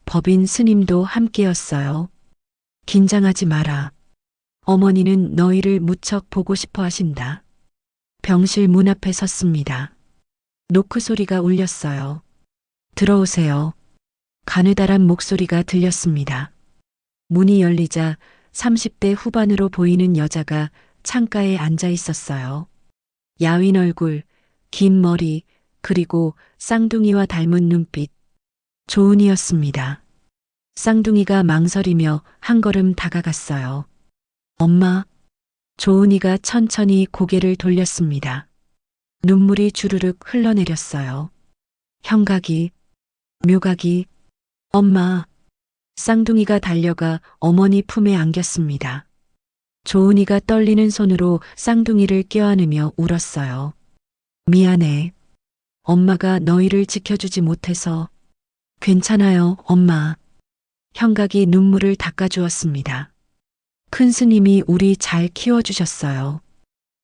법인 스님도 함께였어요. 긴장하지 마라. 어머니는 너희를 무척 보고 싶어 하신다. 병실 문 앞에 섰습니다. 노크 소리가 울렸어요. 들어오세요. 가느다란 목소리가 들렸습니다. 문이 열리자 30대 후반으로 보이는 여자가 창가에 앉아 있었어요. 야윈 얼굴, 긴 머리, 그리고 쌍둥이와 닮은 눈빛. 조은이었습니다. 쌍둥이가 망설이며 한 걸음 다가갔어요. 엄마. 조은이가 천천히 고개를 돌렸습니다. 눈물이 주르륵 흘러내렸어요. 형각이, 묘각이, 엄마. 쌍둥이가 달려가 어머니 품에 안겼습니다. 조은이가 떨리는 손으로 쌍둥이를 껴안으며 울었어요. 미안해. 엄마가 너희를 지켜주지 못해서. 괜찮아요, 엄마. 형각이 눈물을 닦아주었습니다. 큰 스님이 우리 잘 키워주셨어요.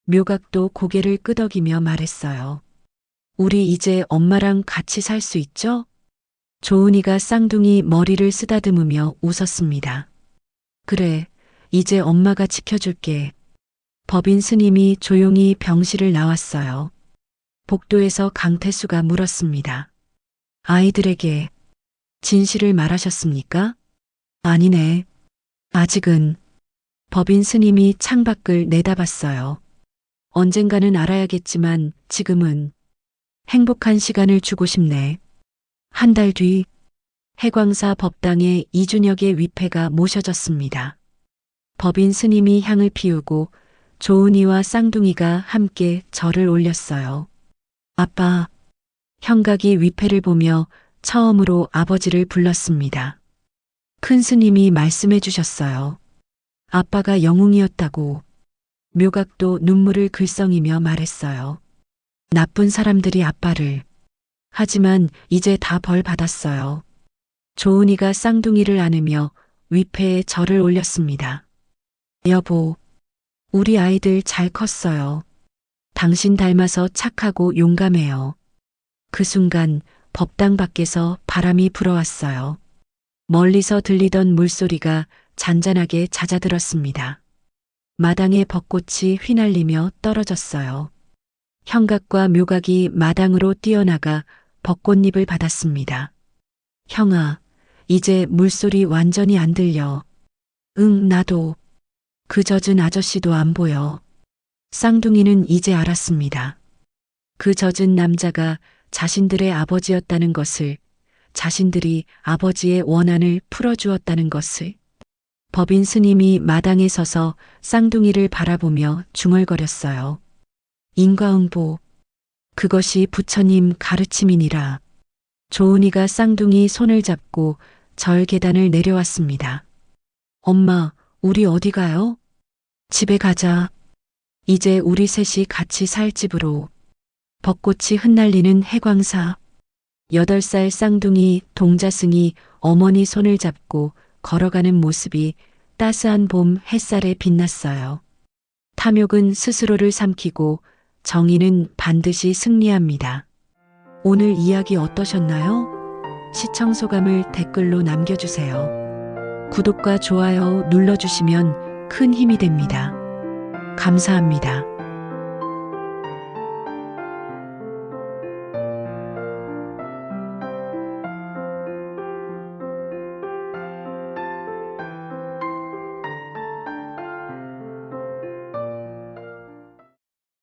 묘각도 고개를 끄덕이며 말했어요. 우리 이제 엄마랑 같이 살 수 있죠? 조은이가 쌍둥이 머리를 쓰다듬으며 웃었습니다. 그래, 이제 엄마가 지켜줄게. 법인 스님이 조용히 병실을 나왔어요. 복도에서 강태수가 물었습니다. 아이들에게 진실을 말하셨습니까? 아니네. 아직은. 법인 스님이 창밖을 내다봤어요. 언젠가는 알아야겠지만 지금은 행복한 시간을 주고 싶네. 한 달 뒤 해광사 법당에 이준혁의 위패가 모셔졌습니다. 법인 스님이 향을 피우고 조은이와 쌍둥이가 함께 절을 올렸어요. 아빠, 형각이 위패를 보며 처음으로 아버지를 불렀습니다. 큰 스님이 말씀해 주셨어요. 아빠가 영웅이었다고. 묘각도 눈물을 글썽이며 말했어요. 나쁜 사람들이 아빠를. 하지만 이제 다 벌 받았어요. 조은이가 쌍둥이를 안으며 위패에 절을 올렸습니다. 여보, 우리 아이들 잘 컸어요. 당신 닮아서 착하고 용감해요. 그 순간 법당 밖에서 바람이 불어왔어요. 멀리서 들리던 물소리가 잔잔하게 잦아들었습니다. 마당에 벚꽃이 휘날리며 떨어졌어요. 형각과 묘각이 마당으로 뛰어나가 벚꽃잎을 받았습니다. 형아, 이제 물소리 완전히 안 들려. 응, 나도. 그 젖은 아저씨도 안 보여. 쌍둥이는 이제 알았습니다. 그 젖은 남자가 자신들의 아버지였다는 것을, 자신들이 아버지의 원한을 풀어주었다는 것을. 법인 스님이 마당에 서서 쌍둥이를 바라보며 중얼거렸어요. 인과응보. 그것이 부처님 가르침이니라. 조은이가 쌍둥이 손을 잡고 절 계단을 내려왔습니다. 엄마, 우리 어디 가요? 집에 가자. 이제 우리 셋이 같이 살 집으로. 벚꽃이 흩날리는 해광사. 8살 쌍둥이 동자승이 어머니 손을 잡고 걸어가는 모습이 따스한 봄 햇살에 빛났어요. 탐욕은 스스로를 삼키고 정의는 반드시 승리합니다. 오늘 이야기 어떠셨나요? 시청 소감을 댓글로 남겨주세요. 구독과 좋아요 눌러주시면 큰 힘이 됩니다. 감사합니다.